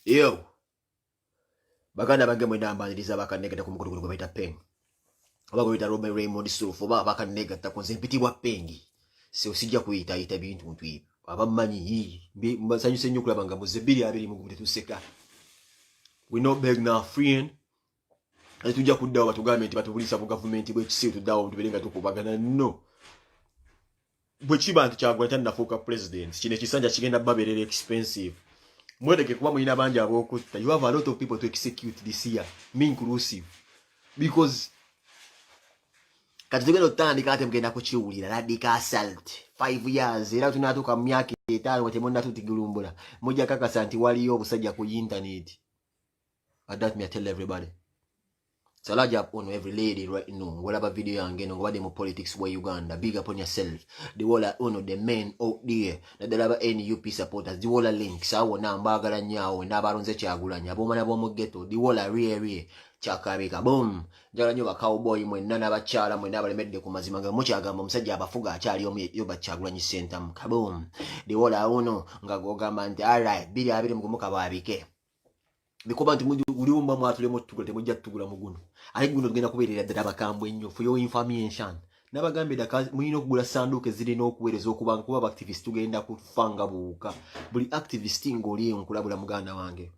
Yo. Baganda bange mwena mbaniriza bakanegata ku mukulu gwe bayita Peng. Oba gwe bayita Robert Raymond Sulfo oba bakanegata ku nze mpitibwa Pengi. Se osijja kuyita yita bintu muntu ibi. Abamanyi mbasanyuse nnyo kulaba nga muze 220 tetuseka. We not beg na friend. Tujja kuddawo batugambe nti batubulisa mu gavumenti bwe kisi tuddawo tuberenga tukubagana no. Bwe kiba nti Kyagulanyi tannafuuka president kino ekisanja kigenda baberera expensive. Mwedeke kuba mulina bangi ab'okutta. You have a lot of people to execute this year, me inclusive. Because kati tugenda otandika ate mugenda kukiwulira radical assault 5 years era tunatuuka mu myaka 5 temonna tutigulumbula mujja kakasa nti waliyo obusajja ku internet. And that me I tell everybody. So large up on every lady right now. Whatever video yange no ngobade mu politics wa Uganda. Big up on yourself. The whole on the men out there. Na dalaba NUP supporters. The whole links awo na mbagala nyawo na baronze Kyagulanyi. Abomana bo mu ghetto. The whole rear Kyakabika boom. Njala nyo ba cowboy mwenna n'abakyala mwenna balemedde ku mazima nga mukyagamba omusajja abafuga akyali yo ba Kyagulanyi center mu kaboom. The whole ono nga gogamba nti alright 220 mugumuka babike. Bikoba nti uliumba mwatulemo tugula temujja tugula muguno. Ali guno tugenda kubeerera ddala bakambwe nnyo for your information. Nabagambe daka mulina okugula sanduuke zirina okuweereza okubanga kuba activist tugenda kufanga buuka. Buli activist ng'oli nkulabula muganda wange.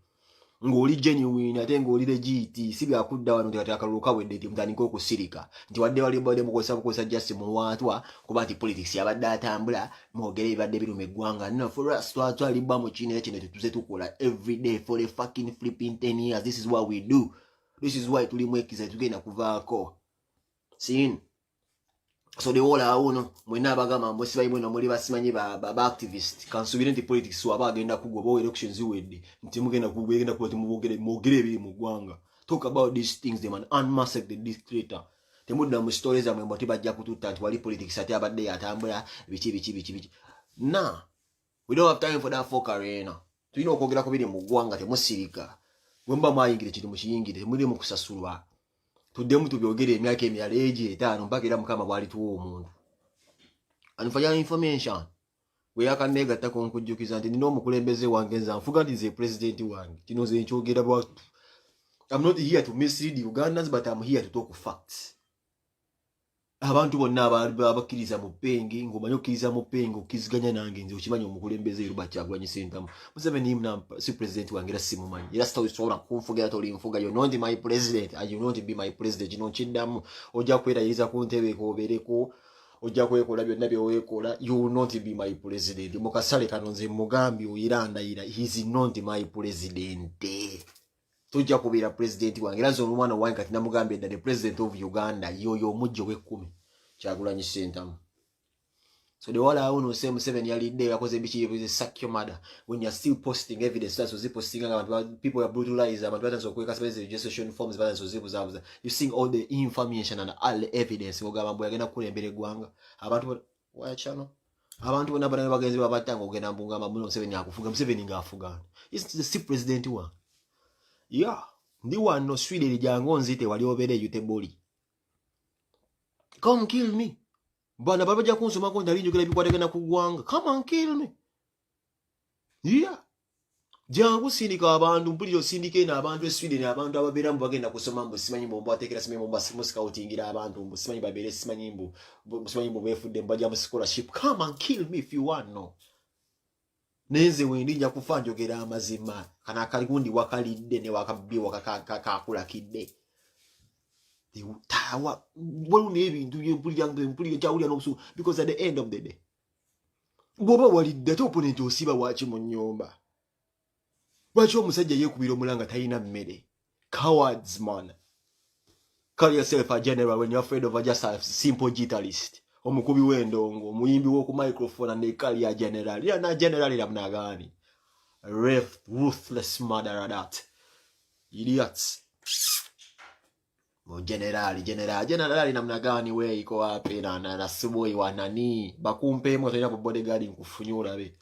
Ng'oli genuine ate ng'oli legit si byakudda wano nti akalulu kawedde nti mutandika okusirika. Nti wadde wali bade mukozesa just mu watwa kuba nti politics yabadde atambula mwogere ibadde biruma eggwanga. No, for us twalibba mu kino ekyo tuze tukola every day for the fucking flipping 10 years. This is what we do. This is why tuli mwekiza tugenda kuvaako. Sin. So the whole uno mwena abagamba mbosi bayi mwena muri basimanyi ba activist kansubire nti politics waba agenda kugwa bo elections wedde nti mugenda kugenda kuba timubogere biri mu gwanga. Talk about these things them and unmask the dictator. Temudda mu stories amwe mboti bajja kututta nti wali politics ate abadde yatambula bichi. Nah, we don't have time for that fuck arena. Tulina okwogera ko biri mu gwanga temusirika. Wemba mayingire kiti mushiyingire temuli mu kusasulwa. Tuddemu tubyogere emyaka emyala egi 5 mpaka era mukama bwali tuwa omuntu. And for your information, we yakanegata ko nkujjukiza nti nino omukulembeze wange nza nfuga nti ze president wange. Kino nze nkyogera bwatu. I'm not here to mislead Ugandans, but I'm here to talk facts. Abantu bonna abakkiriza mu Pengi ngomanyi okkiriza mu Pengi okkiziganya nange nze okimanyi omukulembeze Robert Kyagulanyi Ssentamu. Museveni mna si president wange era simumanyi. Era sitawusobola kunfugira toli nfuga. You're not my president and you not be my president. Kino nkiddamu ojja kwerayiriza ku ntebe koobereko ojja kwekola byonna byeweekola. You will not be my president. Mukasale kano nze mugambi oyirandayira. He is not my president. Tujja kubeera president wange era zo omwana wange kati namugambye the president of Uganda yoyo omujjo we10 Kyagulanyi Ssentamu. So the whole uno say Museveni yalidde yakoze bichi yebize sack your mother when you're still posting evidence that's was posting abantu people are brutalized abantu batanzo kweka space registration forms batanzo zibuzabuza. You seeing all the information and all the evidence ogamba mbo yagenda kulembere gwanga abantu wachano abantu bona bana bagenzi babatanga ogenda mbungamba muno Museveni akufuga Museveni ngaafuga. Is the president one. Yeah, ndi wano swile lijango nzite wali obere yuteboli. Come kill me. Bana babaja kunsoma ko ndali njogera bikwategana kugwanga. Come and kill me. Yeah. Jangu sindika abantu mpuliro sindike na abantu eswile na abantu ababera mbagenda kusoma mbo simanyi mbo atekera simanyi mbo scoutingira abantu mbo simanyi babere simanyi mbo befudde mbaja mu scholarship. Come and kill me if you want no. Neze wendi nja kufa njogera amazima kana kaligundi wakalidde ne wakabbi wakakakula kidde tawa wonu ebintu mpulira kyawulya n'obusu because at the end of the day bwoba walidde opponent osiba wachi mu nnyumba lwaki omusajja yeekubira omulanga talina mmere cowards man. Call yourself a general when you're afraid of just a simple guitarist. Omukubi w'endongo omuyimbi w'oku microphone and ekali ya general ya na general ya mnagani ruthless murderer that idiots mo general na mnagani we iko wapi na suboi wa nani bakumpe moto ya bodyguard nkufunyura be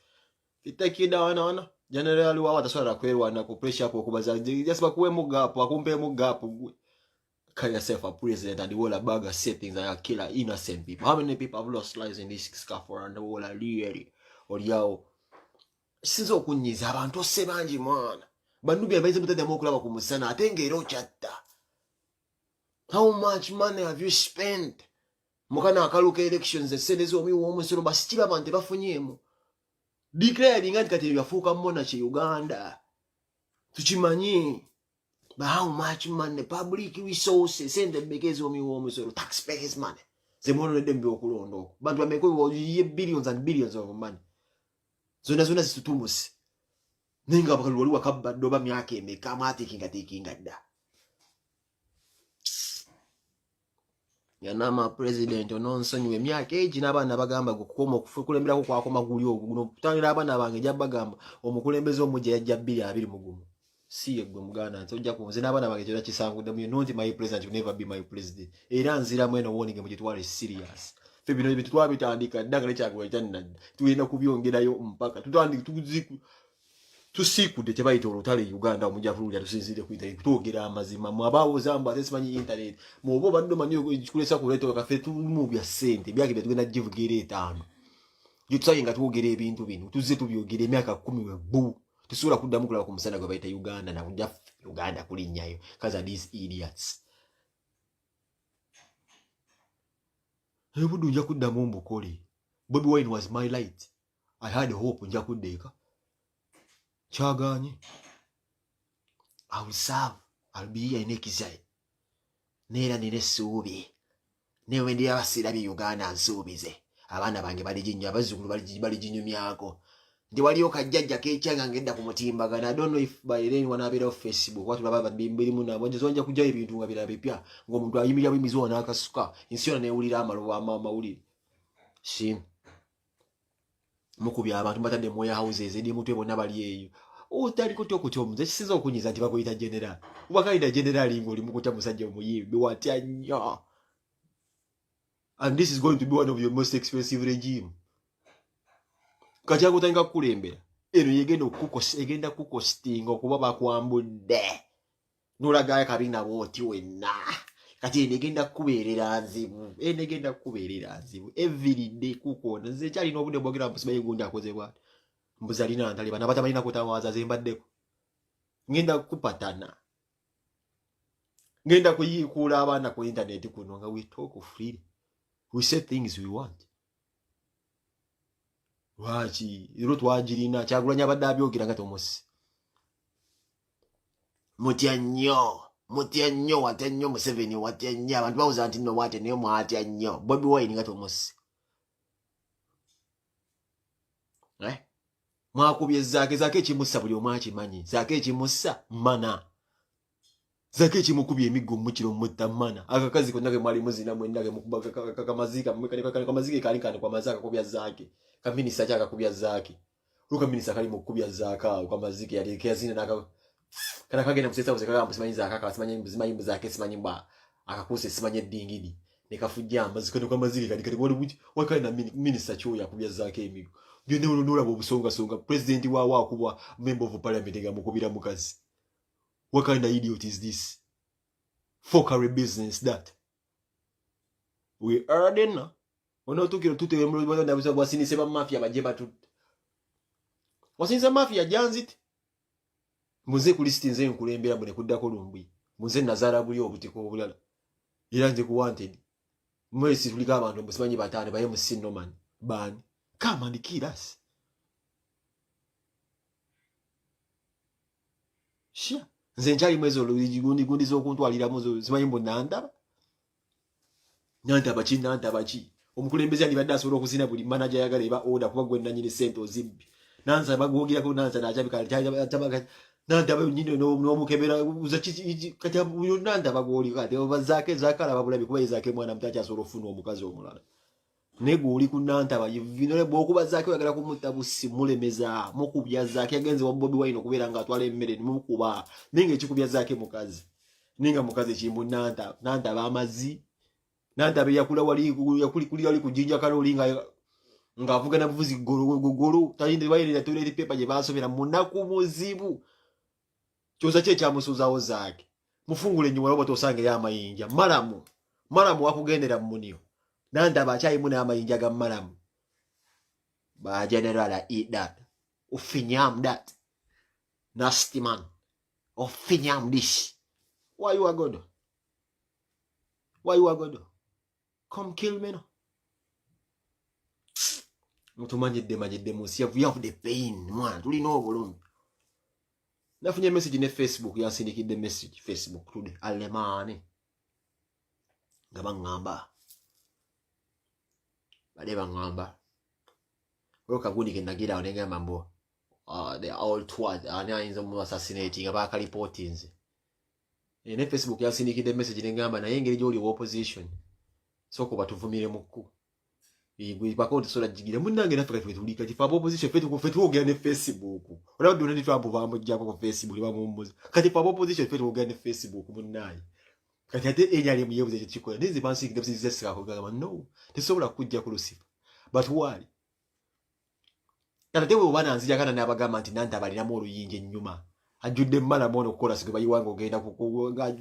itakida wana general wa wataswala kwerwa na ku pressure ko kubaza just bakuwe mugapo akumpe mugapo. Call yourself a president and the whole bag of settings and you kill innocent people. How many people have lost lives in this scaffold and the whole really or yao? Since okunyiza abantu sebanji man. Banubia baize mutata mokulaba ku musana atenge ero chatta. How much money have you spent? Mukana akaluka elections esenezo omi womusoro basitira bante bafunyemo. Declaring anti kati yafuka mona che Uganda. Tuchimanyi. But how much money? Public resources send them because omi womusoro taxpayers money. Zemono dembe okulondo. Bantu bameko billions and billions of money. Zona zitutumusi. Ninga bakalwali wakabba doba myake emeka amatekinga dda. Yanama president ononsonyiwe myaka egi n'abaana bagamba gukoma okufukulemberako kwakoma guli oguno kutangira abaana bange jabagamba omukulembeze omujja yajja 220 si yegwe muganda ntojja kunze n'abaana bange kyera kisangude mu not my president will never be my president era nzira mweno warning mu gitwale serious fe bino bitu twabitandika ndagale kyagwe kyanna tuyina kubyongerayo mpaka tutandika tusikudde tebayita olutale Uganda omujavululya tusinzire kuita kutogera amazima mwabawo zamba tesimanyi internet mubo baddo manyo kulesa kuleto kafe tumu bya sente byake byatugenda jivugere 5 yutsaye nga tuogere ebintu bino tuzze tubyogere emyaka 10 webu tusura kuddamu kulaba ku musana gwe bayita Uganda na kujja Uganda kulinnyayo kaza these idiots hebudu nja kuddamu mbukole Bobi Wine was my light I had hope nja kuddeka Chaganye. I will serve. I'll be here in Ekizai. Nera nine subi. Ne wendi abasira bi Uganda nsubize. Abana bange bali jinnya abazukulu bali jinyu myako. Ndi wali okajjajja kechanga ngenda ku mutimbagana. I don't know if by then wanabira off Facebook. Watu baba bimbiri muna bonje zonja kujja ebintu ngabira bipya. Ngo muntu ayimira bimizo nakasuka. Insiona ne ulira amalo amawuli. Sim. Mukubya abantu batande moya houses edi mutwe bonna bali eyo otali kutyo kutyomuze kisiza okunyiza ati bakoyita general ubakaida general ngoli mukuta musajja omuyimbi watya nnyo and this is going to be one of your most expensive regime kati akutanga kulembera eno egenda kukostinga okuba bakwambudde nulagaya kabina boti wenna kati negenda kubeerera nzibu every day kukona nze kyali n'obudde bwogera mpusiba yegundi akoze bwati mbuzi alina ntali bana batabalina kutawaza zembaddeko ngenda kupatana ngenda kuyikula abaana ku internet kuno nga we talk freely we say things we want wachi iro twagirina kyagulanya badde abyogera nga tomosi mutya nnyo watya nnyo Museveni watya nnyo abantu bawuza nti nno watya naye mwatya nnyo Bobi Wine nga tomosi mwakubye zake ekimussa buli omu akimanyi zake ekimussa mana zake ekimukubye emiggo mukiro mutta mana akakazi konnake mwali muzina mwendage mukuba kakamazika kamazike kali kwa mazaka kubya zake kaminisa chaka kubya zake ruka minisa kali mukubya zaka kwa mazike yali kezina naka kana kagenda kusesa uzeka msimanyi zaka kasimanyi mzimanyi zake simanyi mba akakuse simanyi dingidi nikafujja amaziko kwa mazike kali wali buti wakana minisa cho yakubya zake emiggo Yone ulunura bobusonga president wa kubwa member of parliament nga mukubira mukazi. What kind of idiot is this? Fuckery business that. We are then. Ono tukiro tute mlo na buza bwasini seba mafia bajeba tut. Wasinza mafia janzit. Muze kulistinze nkulembera mbone kuddako lumbi. Muze nazara buli obutiko obulala. Iranze ku wanted. Mwesi tulika abantu musimanyi batane baye musino man. Ban. Come and kill us. Sure. Nzenjali mwezo gundi zo kuntwalira muzo zimanyi mbonanda. Nanta bachi. Omukulembeze ani badda asobola okuzina buli manager yagala eba order kuba gwe nanyine sente ozibbi. Nanza bagogira ko nanza najabika tabaga nanta ba nyine no mukebera uzachi kati uyo nanta bagoli kati bazake zakala babulabi kuba izake mwana mtacha asobola ofuna omukazi omulala. Nego uli kunanta bayivinole bokuba zake yagala kumutabusi mulemeza mukubya zake agenze wa Bobi Wine okubera nga atwale emmere mukuba ninge kikubya zake mukazi ninga mukazi chimbu nanta bamazi nanta be yakula wali kujinja kaloli nga avuga na buvuzi golo tayinde bayire ya toilet paper je basobera munaku muzibu kyoza kye kyamusuzawo zake mufungule nnyuma robo tosange ya mayinja maramu wakugendera munio nanda bachayi muna amayinja ga maramu ba general eat that ufinyam that nasty man Ofinyam this. Why you are God? Why you are God? Come kill me no. Mutumanyedde musi we have the pain man. Tuli no bulumi. Nafunye message ne Facebook yansindikidde message Facebook today. Alemani. Ngabangamba. Bade bangamba. Roka gudi kendagira onenga mambo. The all twat ani ayinza mu assassinating abaka reportings. Ne Facebook yansindikidde message nengamba naye engeri gyoli opposition. Soko batuvumire muku. Igwe bakoti sola jigire munange nafika twetulika tifa opposition fetu ogera ne Facebook. Ola Donald Trump bamujjako ku Facebook bamumbuza. Kati pa opposition fetu ogera ne Facebook munnaye. Kati ate enyali muyebuze ekikola nizi bansi ngabisi zesika ko gamba no. Tesobola kujja ku Lucifer. But why? Kana tewe obana nzija kana nabagamba nti nanta balinamu oluyinje ennyuma. Ajudde mala mono kola sigwe bayiwanga ogenda kukuga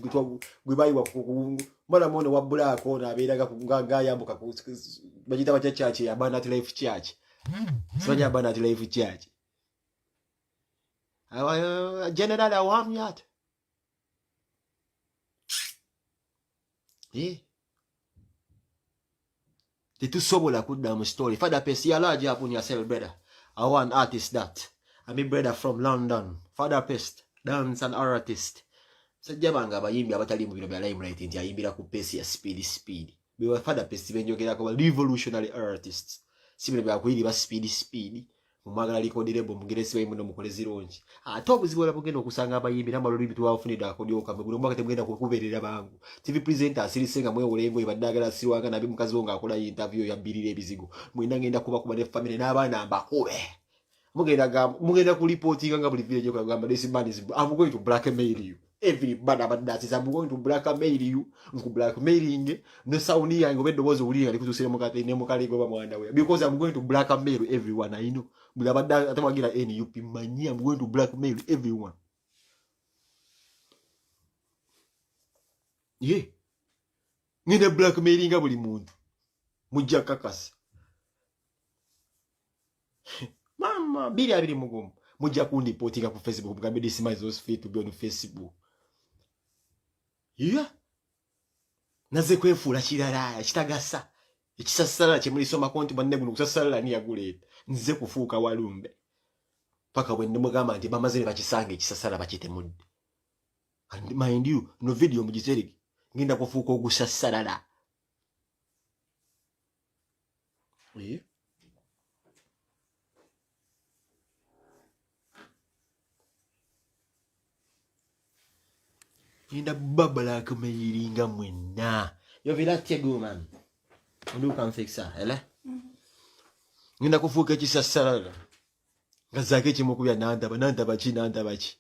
gwe bayiwa kukungu mala mono wa black ona abeeraga kuganga yambuka bajita bacha church ya Abundant Life Church. Sonya Abundant Life Church. General awamyat. Tetusobola kudda mu story. Father Pesi alaji upon yourself brother. I want artist that. I'm a brother from London. Father Pest, dance and artist. Sajabanga abayimbi abatali mu bino bya limelight nti ayimbira ku Pesi ya speed. Biwa Father Pest benjogera ko revolutionary artists. Sibino bya kuyiri ba speed. Mumagala likodire bo mugeresi bayimu no mukolezi ronji. Atobu zibola bugenda okusanga abayimbi namalolo bitu wafunida akodio kamwe gulo mwaka temugenda kukuberera bangu. TV presenter asirisenga mwe olengo ibadagala siwanga nabi mukazi wonga akola interview ya birire ebizigo. Mwina ngenda kuba ne family n'abaana mbakube. Mugenda ku reporting nga buli village okagamba this man is I'm going to blackmail you. Every bad about that is I'm going to blackmail you. Nku blackmailing no sound yange bedobozo uli ali kutusire mukate ne mukali goba mwanda we because I'm going to blackmail everyone I know. Bulabada atamagira NUP mani I'm going to blackmail everyone. Yeah. Ngine blackmailing buli muntu. Mujja kakasi. Mama, bili abili mugumu. Mujja kundi potinga ku Facebook. Mugambe this man is also fit to be on Facebook. Yeah. Naze kwefula kirala kitagasa. Ekisasala kyemuli soma konti banne guno kusasala ni yaguleta. Nze kufuuka walumbe. Paka bwe ndimugamba nti bamazire bakisange ekisasala bakite mudde. And mind you, no video mugitereki. Ngenda kufuuka ogusasala. Yeah. Inda babala kumeyiringa mwena. Yo vilate go man. Ndu kan fixa, ele? Ngenda kufuuka ekisasala. Ngazake kimukubya nanda bachi.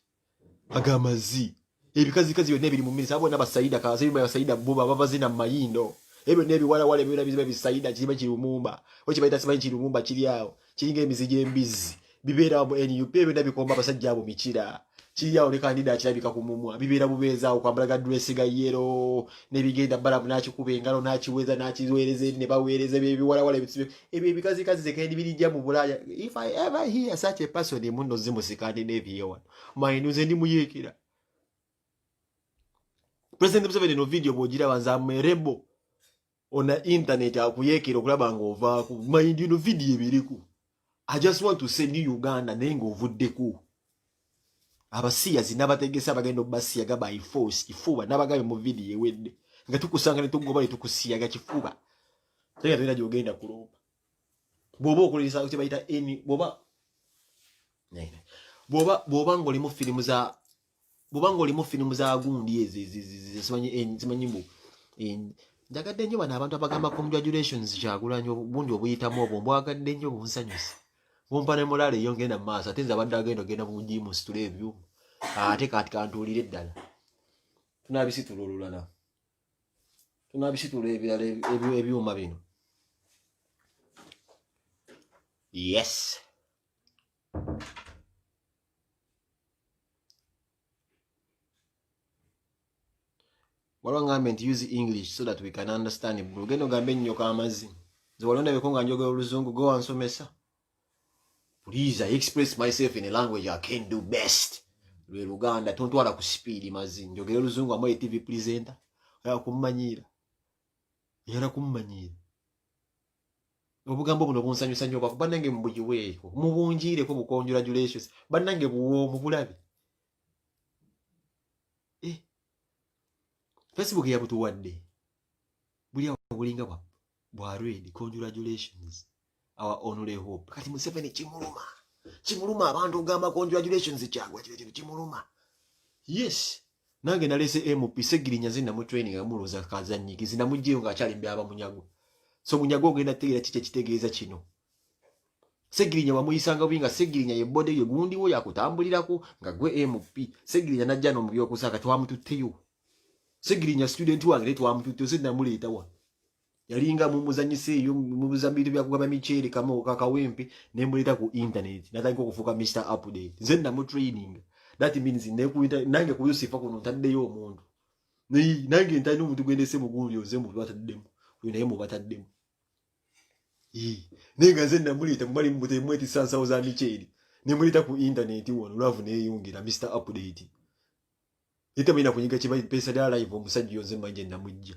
Agamazi. Ebikazi byonna ebiri mu minsi abona basaida kaziba basaida buba babazina mayindo. Ebyo nebi wala byona biziba bisaida kiba kirumumba. Ochi baita simanyi kirumumba kiri awo. Kiringa emizige embizi. Bibera mu NUP ebyo nabikomba basajja abo mikira. Kiriya ole kandida kirabika ku mumwa bibera bubeza okwambala dress ga yero ne bigenda balamu nakikuba engalo nakiweza nakiwereze ne bawereze bebiwala ebisibe ebyo bikazi ze kandi birijja mu bulaya. If I ever hear such a person muno zimusikande nevi one mainuze ndi muyekera President Museveni no video bogira banza merebo ona internet akuyekera okulaba ngova ku mind you no video ebiriku. I just want to send you Uganda nengo ovuddeku. Abasiya zinabategesa bagendo basiya ga by force kifuba nabagabe mu video ewedde nga tukusanga netugoba tukusiya ga kifuba tega jogenda kulopa bobo okulisa kuti bayita eni boba nene boba ngoli mu filimu za gundi ezi simanyi mbu ndagadde nnyo bana abantu abagamba congratulations kyagulanyo obundi obuyitamu obwo mbwagadde nnyo bunsanyusa Mumpane mulale yongenda maaso atenza abadde agenda genda mu jimu situle ebyo ate kati kantulire ddala tunabisitululana tunabisitule ebirala ebyuma bino. Yes. Wala ngambe nti use English so that we can understand it. Gendo gambe nnyo kamazi zwalonda bekonga njogera oluzungu go ansomesa. Please, I express myself in a language I can do best. lwe Luganda tontwala ku speed mazi njogera Luzungu amwe TV presenter ya kumanyira yara kumanyira obugambo buno bunsanyusa nnyo bako banange mbujiweeko mubunjire ko congratulations banange buwo mubulabe Facebook ya butuwadde buli abulinga bwa read congratulations our only hope kati Museveni kimuluma abantu ogamba congratulations kyagwa kimuluma yes nange nalese MP Segirinya zinna mu training amuloza kazanyiki zinamujjeyo nga akyali mbyaba munyago so munyago ogenda tegeera kike kitegeeza kino Segirinya wamuyisanga binga Segirinya ye bode yo gundi wo yakutambulirako nga gwe MP Segirinya najja no mubyo kusaka twamututteyo Segirinya student wange letu amututteyo zinnamuleeta wa yalinga mumuzanyise yo mubuzambiro bya kugaba micheri kama kakawempi nemuleta ku internet nataka kufuka Mr Update nzenna mu training that means nekuita nange kuyusifa kuno ntaddeyo omuntu nange ntani omuntu gwendese mugundi ozemu bataddemu uyo naye mubataddemu nenga nzenna muleta mubali mubute mweti sansa za micheri nemuleta ku internet wono love ne yungira Mr Update ite mina kunyiga kiba pesa dala live omusajja yonze manje namujja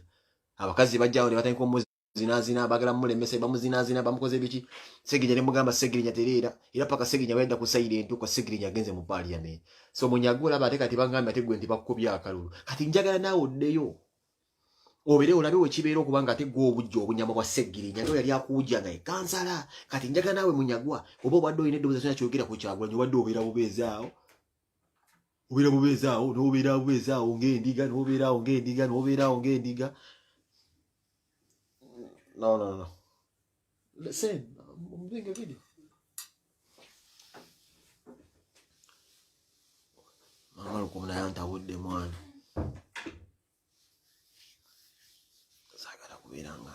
abakazi bajjawo ne batandika omuzinazina abagala mulemese bamuzinazina bamukoze biki Segirinya ne mugamba Segirinya terera era paka Segirinya wenda ku silent ko Segirinya agenze mu parliament so munyagula bateka tibangamba tegwe ntibakubya akalulu kati njagala nawe oddeyo obere olabe wekibeera okubanga ategwa obujjo obunyama bwa Segirinya ndo yali akujja naye kansala kati njagala nawe munyagwa obo badde oyine eddoboozi kyona kyogera ku Kyagulanyi obadde obeera bubeezaawo n'obeera bubeezaawo ng'endiga No. Listen, I'm doing a video. Mama kumna yanta wudde mwana. Sagala kubiranga.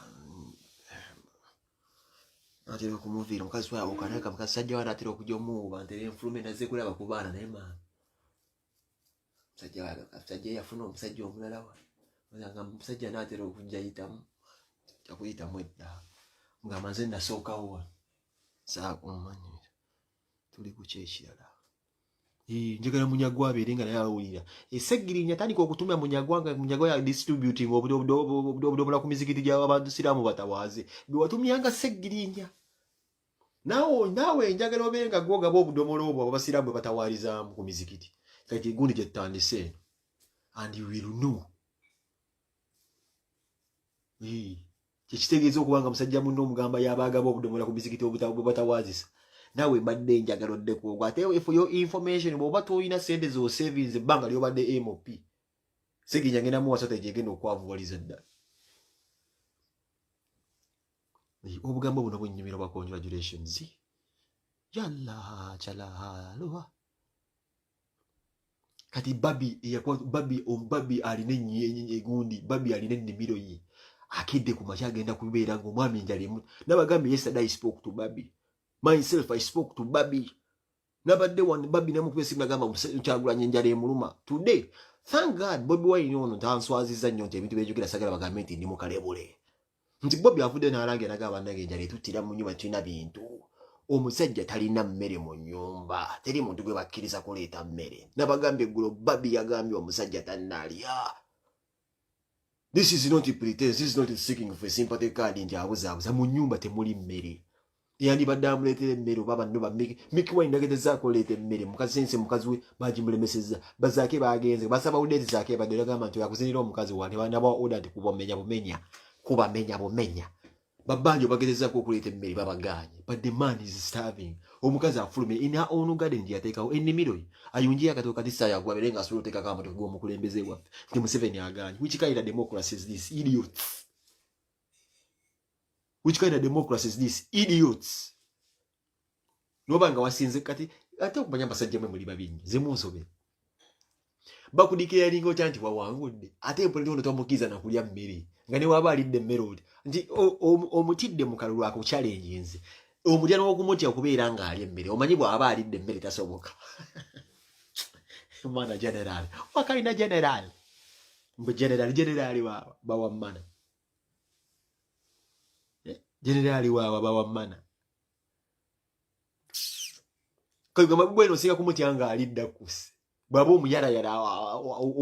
Atero kumuvira mukazi wawe okanaka mukasajja wana atero kujja omuba ntere influme naze kulaba kubaana naye mama. Musajja yafuna omusajja omulala wa. Nga musajja n'atero okujja yitamu. Yakuyita mwedda ngamba nze nasookawo saakumanyira tuli ku kyekirala njagala munyagwa abeere nga naye awulira Segirinya tandika okutumya munyagwa nga munyagwa ya distributing obudomola ku mizikiti gy'abantu siraamu batawaaze bwe watumyanga Segirinya naawe njagala obeere nga gwogaba obudomola obwo abasiraamu bwe batawaalizaamu ku mizikiti kati gundi gye tutandise and you will know kitegeeza okubanga musajja munno omugamba yabaagaba obudomola ku bizikiti obutawaazisa naawe mbadde njagala oddeko ate for your information bw'oba toyina sente zo savings ebbanga ly'obadde MP Segirinya ngenda muwasa tegegenda okwavuwaliza ddala obugambo buno bwennyumira bwa congratulations yalla kyalaaloa kati babi alina egundi babi alina ennimiro ye akidde ku makya agenda kubeera ng'omwami njalimu nabagambe yesterday I spoke to Babi myself I spoke to Babi nabadde one Babi namukwesimu nagamba Kyagulanyi njala emuluma today thank God Bobi Wine ono tanswaziza nnyo nti ebintu byejjukira sagala bagambe nti ndi mu kalebule nti Bobi avudde n'alanga nagamba nange njala etuttira mu nnyumba tulina bintu omusajja talina mmere mu nnyumba teri muntu gwe bakkiriza kuleeta mmere nabagambe eggulo Babi yagambye omusajja tannaalya. This is not a pretense, this is not a seeking for a sympathy card nti abuzaabuza mu nnyumba temuli mmere yandibadde amuleetera emmere oba banno Mickey Wine nagezezaako oleeta emmere mukazi we bagimulemesezza bazaake bagenze basaba udeti zaake badde bagamba nti yakuzinira omukazi wa nebanaaba order nti kubamenya bumenya babbanjo bagezezaako okuleeta emmere babaganye but the man is starving omukazi afulume in her own garden yateekawo ennimiro ye ayungiye akatoka kati saa yagwabere nga asobola oteekako amatoke g'omukulembeze waffe nti Museveni aganye which kind of democracy is this idiots noba nga wasinze kati ate okumanya basajja mwe muli babinyi ze munsobe bakudikira yalinga otya nti wawangudde ate empoliti ono tomukiza nakulya mmere nga ne waba alidde emmere oti nti omutidde mu kalulu ako challenge nze omutya n'okumutya okubeera ng'alya emmere omanyi bw'aba alidde emmere tasoboka mana general wakalina general mbe general bawammana generali wawa bawammana kagamba bweno singa kumutya nga alidda kusi bwaba omuyala yala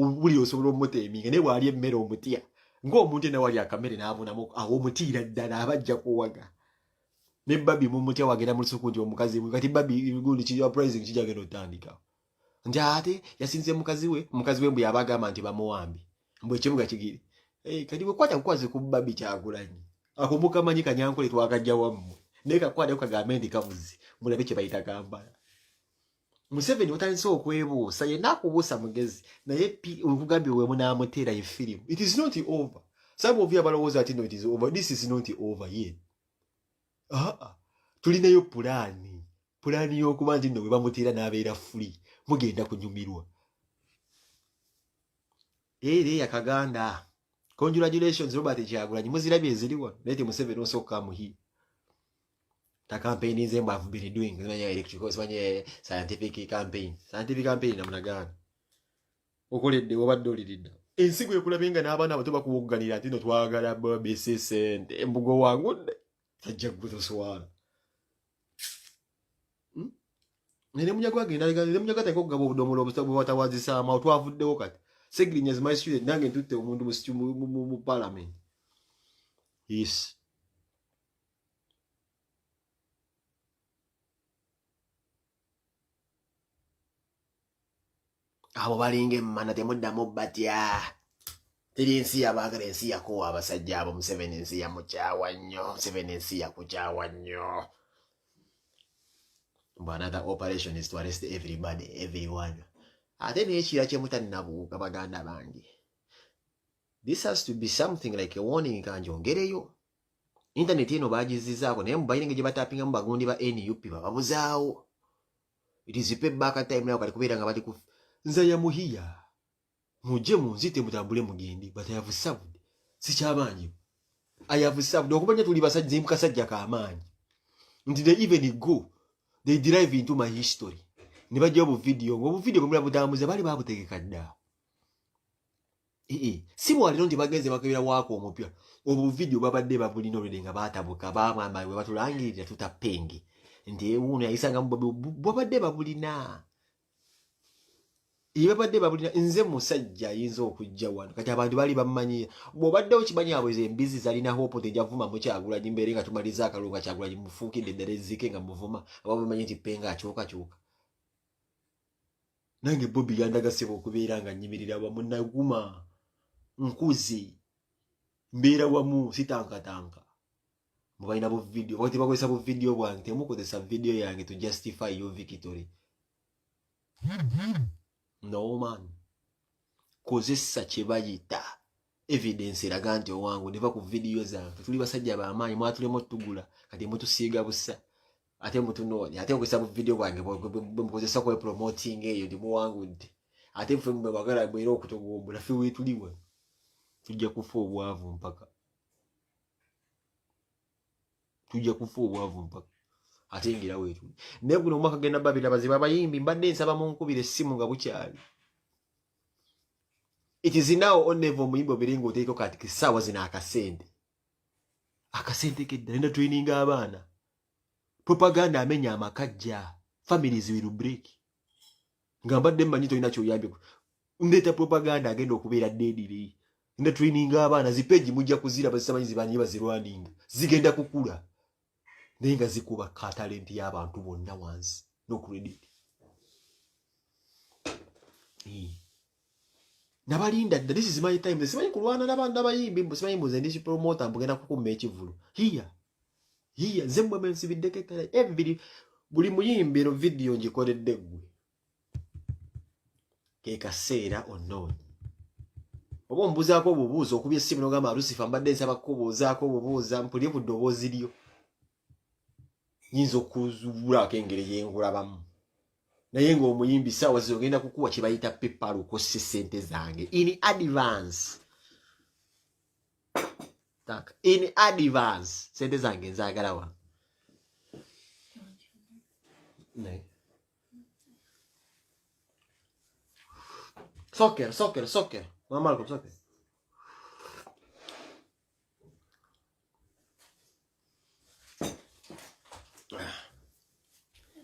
obuli osobola omuteeminga naye bwali emmere omutya ng'omuntu ena wali akamere n'abunamu awo omutiira ddala abajja kuwaga ne babi mumutya wagenda mu lusuku nti omukazi we kati babi gundi kiaprising kijagenda otandika nti ate yasinze mukazi we mbwe yaba agamba nti bamuwambi mbwe ekibuga kigiri kati wekwata kukwazi ku babi Kyagulanyi ako mukamanyi Kanyankole twakajja wammwe naye kakwata kagambe nti kavuzi mulabe kye bayita Kampala. Museveni otandise okwebuusa yenna akubuusa mugezi naye okugambye we munaamuteera efirimu. It is not over. Some of you abalowooza ati no it is over. This is not over yet. Tulinayo pulaani y'okuba nti nno we bamuteera n'abeera free mugenda kunyumirwa. Yakaganda. Congratulations Robert Kyagulanyi muzirabye eziriwa naye Museveni osooka muhi. The campaign is I've been doing electrical scientific campaign namuna gani okoledde obaddolirida ensigo ekulabenga n'abaana abato bakuwogganira ati no twagala babese sente embugo wangu tajja kugutoswala nene munyago agenda nene munyago atako kugaba obudomolo obutawazisa ama twavuddewo kati Segirinya as my student nange ntutte omuntu mu parliament. Yes. Abo balinga emmana temuddamu batya. Teri ensi yabaagala ensi yakowa abasajja abo Museveni ensi yamukyawa nnyo. Museveni ensi yakukyawa nnyo. But another operation is to arrest everyone. Ate n'ekira kyemutannnabuuka baganda bange. This has to be something like a warning kanjongereyo. Internet eno bagizizaako naye mubayinenge gye batapinga mu bagundi ba NUP bababuzaawo. It is payback time now kali kubeera nga bali ku nze ya muhiya. Mujje munzite mutambule mugende but I have served. Sikyamanyi. I have served. Okubanja tuli basajja mukasajja kaamaanyi. Nti they even go. They drive into my history. Nibajja obu video bwe mulabutambuza bali babutegeka dda. Simu alino nti bagenze bakabira wako omupya. Obu video babadde babulino lede nga batabuka bamwamba we batulangirira tutapenge. Nti uno yayisanga babadde babulina. Babadde babulina nze musajja yinza okujja wano. Kati abantu bali bamanyi bw'obaddewo kimanyi abweze embizi zalina hope tejavuma mu Kyagulanyi mbere nga tumaliza akalunga Kyagulanyi mufuukidde ddala ezzike nga muvuma aba bamanyi nti penga akyuka. Nange Bobby yandagaseba okubeera nga nyimirira wamu naguma nkuzi mbeera wamu sitankatanka mubalina bu video wakati bakozesa bu video bwange temukozesa video yange to justify your victory. No man. Kozesa kye bayita evidence eraga nti owangu neva ku video zange tuli basajja b'amaanyi mwatulemu tugula kati mutusiiga busa ate mutunoonya ate okozesa bu video bwange mukozesa ku promoting eyo ndi muwangu nti ate ffe mbe bagala bwera okutogombula ffe weetuliwa tujja kufa obwavu mpaka ate ngira weetuli naye guno omwaka genda babira baziba abayimbi mbadde nsaba munkubira essimu nga bukyali. It is now on level muyimbi obiringa oteeko kati kisaawa zina akasente kedda nenda training abaana propaganda amenya amakajja families will break nga mbadde mmanyi tolina kyoyambye ndeeta propaganda agenda okubeera deadly nenda training abaana zipeji mujja kuzira bazisamanyi zibanyi bazirwaninga zigenda kukula naye nga zikuba ka talent y'abantu bonna wansi no credit. Nabalinda dda this is my time simanyi kulwana n'abantu abayimbi simanyi mbuze ndi promoter mbugenda kukumba ekivulu here nze mmwe nsibiddeko ekkala every buli muyimbi ero video ngikoledde ggwe ke kaseera onoonyi oba ombuzaako obubuuza okubya essimu n'ogamba Lucifer mbadde nsaba kukubuuzaako obubuuza mpulire ku ddoboozi lyo yinza okuzuulaako engeri yenkulabamu naye ng'omuyimbi ssaawa zizogenda kukuwa kye bayita PayPal okosse ssente zange in advance ssente zange nzaagala wa soccer Malcolm soccer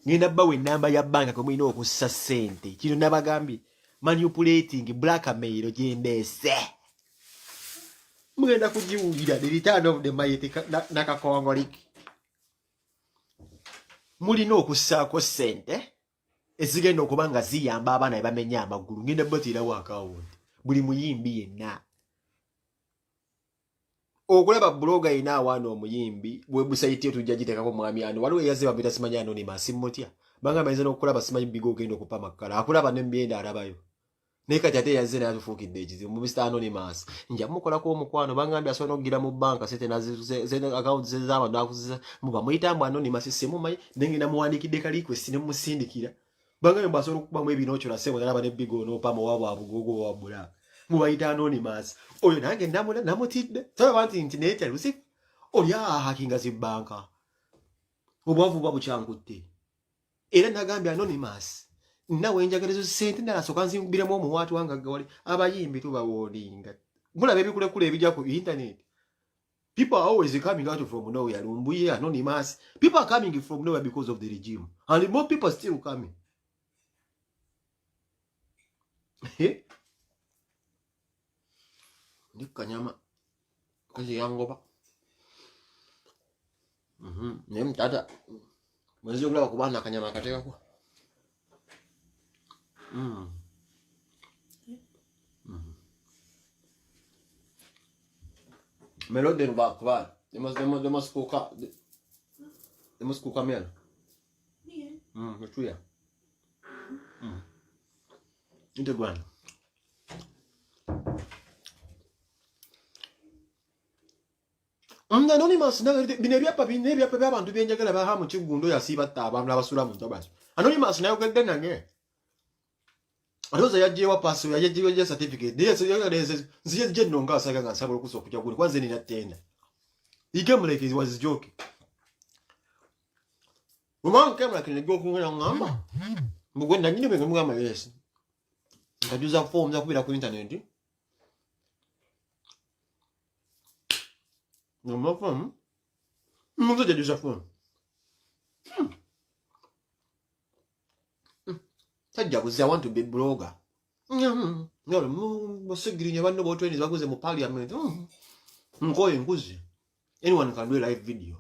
ngenda bbawe ennamba ya banka kwe mulina okussa ssente kino nabagambye manipulating blackmail jembese mugenda kujiwulira the return of the mighty nakakongoliki mulina okussaako ssente ezigenda okuba nga ziyamba abaana bamenya amagulu ngenda batirawo akawunti buli muyimbi yenna okulaba bloga ina awaana omuyimbi website yetu jagiteekako mwami ano waliwo eyaziba bita simanyi anonymous simutya banga mayinza n'okulaba simanyi bigo ogenda okupa makala akulaba nembyenda alabayo naye kati ate yazze n'atufuukidde ekizibu Mr. Anonymous nja mukolako omukwano bangambye asobola n'okugira mu banka sente akawunti z'abantu n'akuzisa muba muyitambu Anonymous simumanyi nengenda muwandiikidde ka request ne musindikira bangambye bw'asobola okukubamu ebinoocola ssebo nalaba ne bigo n'opama waabwe abugogo wabula mubayita Anonymous oyo nange namutidde tolaba nti naye talusifu oli ahakinga zibbanka obwavu bwa bukyankutte era nagambye Anonymous nawe njagalezo sente nalasooka nzimbiremu omuwaatu wange gawali abayimbi tubawolinga mulaba ebikulekule ebijja ku internet people are always coming out from nowhere lumbuye Anonymous people are coming from nowhere because of the regime and more people still coming ndi kanyama kazi yangoba naye mutata mwezi okulaba kubana akanyama akateekako Melody no barco, vai. Demos colocar mel. É tuya. Inte gwan. Anonymous na binebya pa abantu byenjagala ba hamu kigundo yasiba abantu abasula mu ntobazo. Anonymous na yogedde nange. Adoza yajewa paso yajewa certificate. Nziye jenno nga asaka nga nsabolo kuso kujja guli kwanze nina tenda. Igame like it was joke. Mama kama kile joke ngana ngamba. Mugwenda nyine benge mugamba yes. Ngajuza form za kubira ku internet. No more form. Muzo jajuza form. I want to be blogger. No, musigirinya banno botweni baguze mu parliament. Ngoye nguzi. Anyone can do a live video.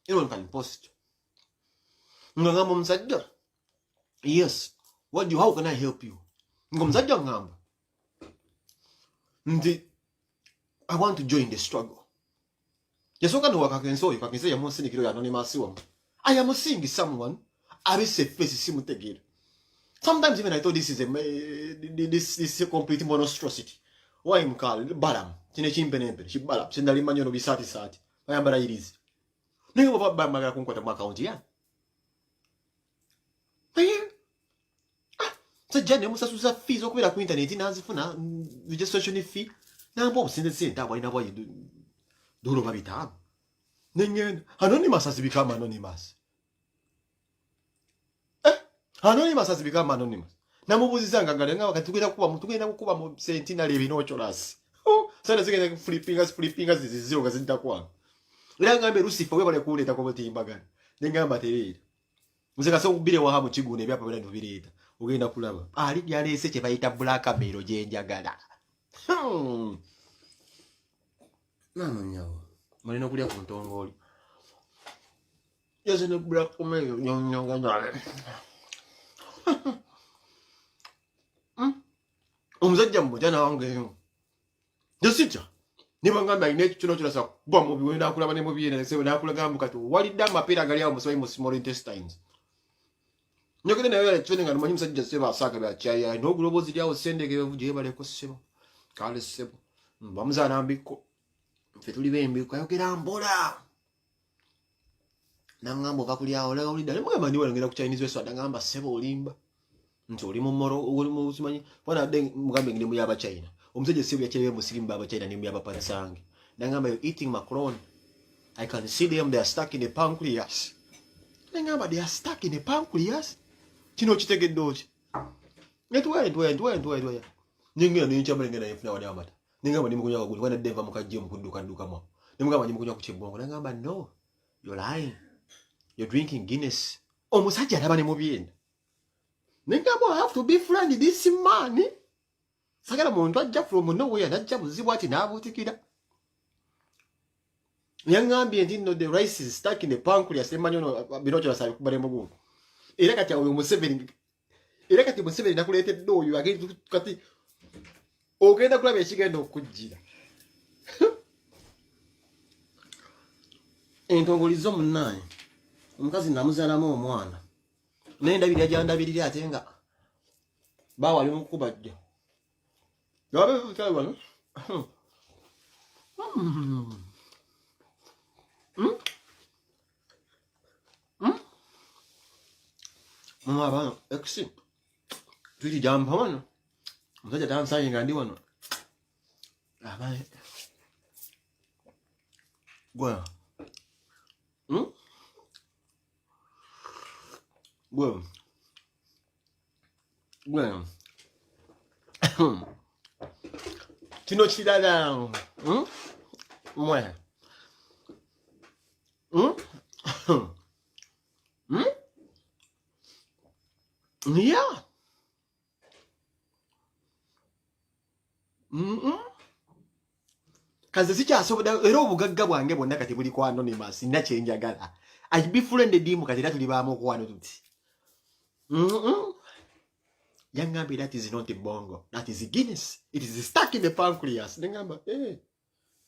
Anyone can post. Ngamba msajja. Yes. How can I help you? Ngomsajja ngamba. I want to join the struggle. Yesoka no wakakenso yukakense ya monsi nikiro ya Anonymous wa. I am seeing someone abese face simutegera. Sometimes even I thought this is this complete monstrosity. Why am called Balam? Chine chimpenempe, she balap, sendali manyo no bisati sati. I am iris. Ningo baba magara kunkwata mu account ya. So jane musa suza fees okubera ku internet nazifuna registration fee. Na mbo sente abo ina boy duro babita. Nengen Anonymous has become Anonymous. Anonymous has become Anonymous. Namubuzizanga ngalenga wakati tugenda kukuba mu sentinel ebinocholas. Sana zigenda flipping ziziro gazinta kwa. Era ngambe Lucifer we bale kuleta ko batimbagana. Nengamba terera. Muzeka so kubire wa hamu kigune byapa bale ndubireta. Ogenda kulaba. Ali byalese kye bayita blackmail jenjagala. Mama nyawo. Mulina kulya ku ntongoli. Yazene blackmail nyonganga. Omusajja mujana wange Josita nibangamba ine kino kirasa kuba mu biwenda akulaba ne mu biyene sebe nakulaga mukatu walidda amapira gali awo muswayi mu small intestines nyogene nayo ekyo nga manyi musajja sebe asaka bya chaya no global zili awo sendege bevuje bale ko sebo kale sebo bamuzana mbiko mfe tuli bembi kayogera mbola nangambo kakuli awo la ulida ne mugamba ndiwe ngenda ku Chinese west adangamba sebo olimba nti oli mu moro oli mu simanyi wana de mugambe ngine mu yaba China omusajja sebo yakyebe muslim baba China ne mu yaba pansange nangamba you eating macaron I can see them, they are stuck in the pancreas nangamba they are stuck in the pancreas kino kitegedde oki netwe ninga nincha mlengena yefuna wali amata ningamba nimukunya kugulu wana deva mukajje mukuduka mwa nimugamba nimukunya ku kibongo nangamba no you're lying, you're drinking Guinness omusajja alaba ne mu byenda Nengamba I have to be friend this man. Sagala muntu ajja from nowhere najja buzibu ati n'abuutikira. Yangambye nti no the rice is stuck in the pancreas emanyi ono binocho basabe kubale mugungu. Era kati oyo Museveni. Era kati Museveni nakuleetedde oyo agenda kati ogenda kulaba ekigenda okujjira. Entongolizo munnaye. Omukazi namuzaalamu omwana. Nendabirira gyandabirira ate nga baawali mukubajja. Yabe kutali wano. Mama bano eksi. Tuti jampa wano. Mzaja tansaye nga ndi wano. Abaye. Gwa. Gwa. Gwa. Kino kirala. Mwe. Yeah. Kaze sikyasobola era obugagga bwange bwonna kati buli kwa Anonymous nina kyenjagala. I be friend dimu kati era tuli baamu kwano tuti. Yangambye that is not a bongo. That is a Guinness. It is stuck in the pancreas. Nengamba,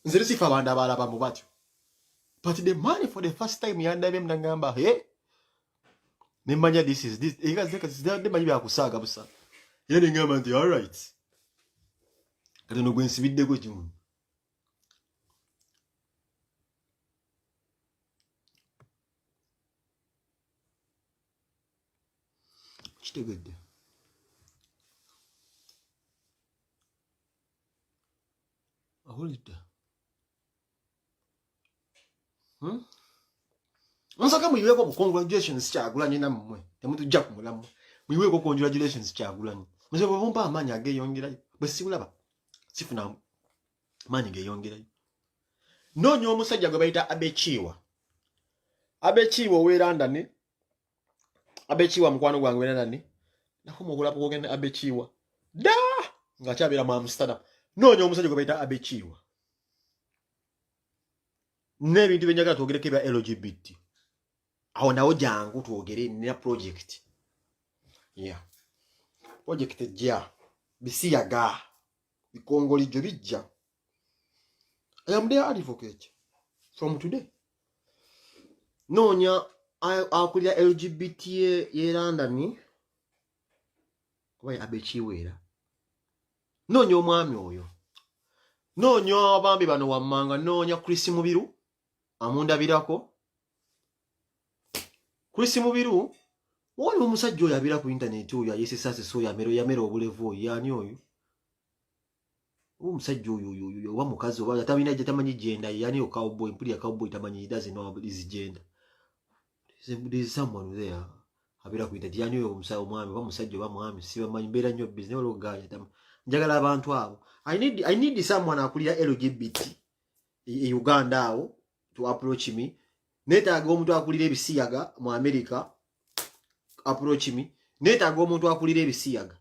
nzeri sifa abantu abalaba mu batyo. But the money for the first time yandabe mnangamba, nemanya this is this. Ega zide manyi byakusaaga busa. Yene ngamba nti all right. Kati no gwensibidde go jimu. Kitegedde. Ahulidde. Onsaka muyiweko congratulations Kyagulanyi nammwe. Temutujja ku mulamu. Muyiweko congratulations Kyagulanyi. Muze bwompa amaanyi ageyongerayo. Bwe sibulaba. Sifuna maanyi geyongerayo. Noonya omusajja gwe bayita Abechiwa. Abechiwa ow'Erandani. Abechiwa mukwano gwange w'Erandani. Nako mugulapo kugenda Abechiwa. Da! Nga kyabeera mu Amsterdam. Noonya omusajja gwe bayita Abechiwa. N'ebintu bye njagala twogereko ebya LGBT. Awo nawo jangu twogere nina project. Yeah. Project ejja. Bisiyaga. Bikongolijo bijja. I am their advocate. From today. Noonya akulira LGBT y'Erandani. Kuba Abechiwa era. Noonya omwami oyo. Noonya abambi bano wammanga. Noonya Chris Mubiru. Amundabirako. Chris Mubiru. Wali omusajja oyo abira ku internet oyo ayesesase so yamera obulevu oyo yani oyo. Omusajja oyo oba mukazi oba atabina tamanyi gender yani o cowboy mpuli ya cowboy tamanyi he doesn't know his gender. There's someone there. Abira ku internet yani oyo omusajja omwami oba musajja oba mwami sibamanyi mbera nnyo business walo gaya tam. Njagala abantu abo. I need someone akulira LGBT e Uganda awo to approach me. Netaaga omuntu akulira ebisiyaga mu America approach me. Netaaga omuntu akulira ebisiyaga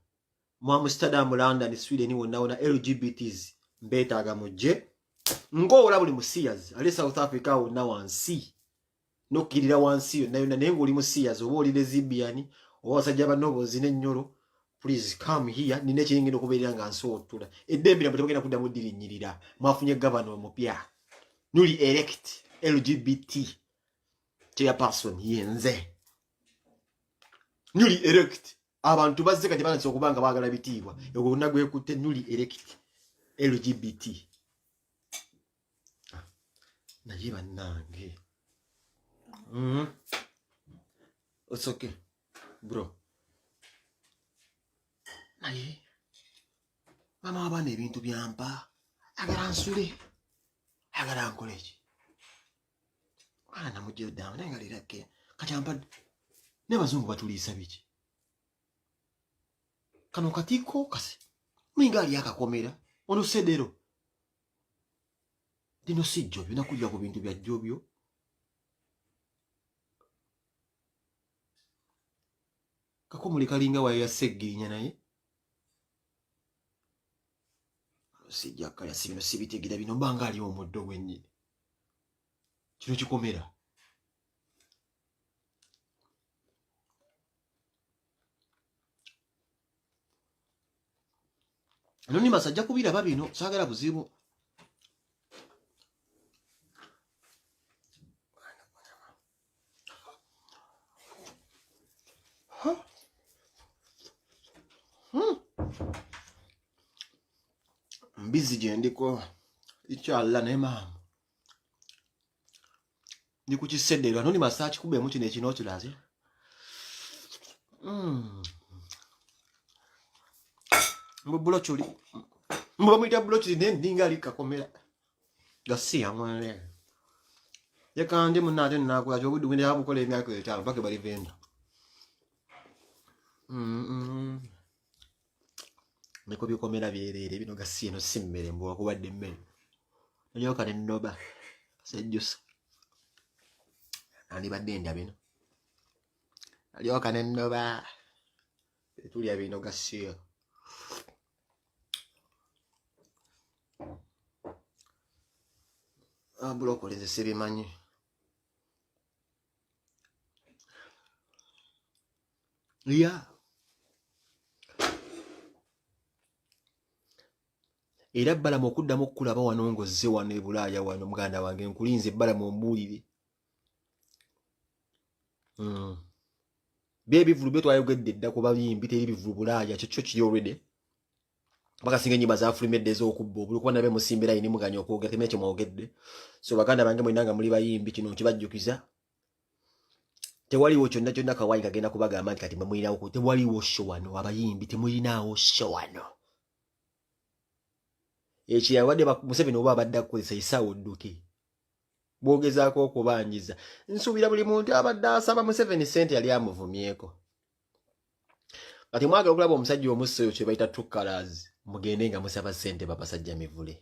mu Amsterdam, London, Sweden wonna LGBTs mbetaaga mujje. Ng'ola buli musiyaz ali South Africa wonna wansi nokkirira wansi yonna naye ng'oli musiyaz oba oli lesbian oba basajja banobozi n'ennyolo. Please come here. Nine chingendo kubeera nga nsootula. Eddembe nabwe tebagenda kuddamu ddirinnyirira. Mwafunye gavana omupya. Nuli elect LGBT chairperson yenze. Nuli elect. Abantu bazze kati banatse okubanga baagala bitiibwa. Ego gonna gwekutte nuli elect LGBT. Naye bannange. It's okay, bro. Naye mama abana ebintu byampa agala nsule agala nkoleeki ana mujjo damu naye ngalirake kakyampa ne bazungu batuliisa biki kano katiko kase mwinga ali akakomera ono sedero dino sijjo binakujja ku bintu bya jjobyo. kakomuli kalinga wayo yaseggirinya naye sijja kaya sibino sibitegeera bino mbanga ali omuddo gwennyini kino kikomera noni masajja kubiraba bino saagala buzibu mbizi gyendiko ikyalla naye maama ndi ku kiseddeerwa noni masa kikubeemu kino ekino okiraze mbulokuli mbamuyita bulokuli naye ndinga ali kakomera gasiyamwele yekandi munate nakula kyobudde gwende yamukola emyaka 5 paka bali venda niko bikomera byerere bino gasiye no simmere mbuwa kubadde mmere nyoka ne nnoba sejjusa ani badde nda bino alyoka ne nnoba tulya bino gasiye bulokole nze sibimanyi era Balamu okuddamu okulaba wano ng'ozze wano e Bulaaya wano muganda wange nkulinze Balamu ombuulire byebivulu bye twayogedde dda ku bayimbi teri bivulu Bulaaya kyo kiri already bakasinga ennyimba zafulumedde ez'okubba obuli kuba nabe musimbira yini muganya okwogera temenya kye mwogedde so baganda bange mwenna nga muli bayimbi kino nkibajjukiza tewaliwo kyonna kyonna Kawai kagenda kubagamba nti kati mwe mulinawo tewaliwo sho wano abayimbi temulinaawo sho wano ekiyawadde Museveni oba abadde akukozesa isaawa odduke bwogezaako okubanjiza nsuubira buli muntu abadde asaba Museveni ssente yali amuvumyeko kati mwagala okulaba omusajja omusse oyo kye bayita true colors mugende nga musaba ssente babasajja mivule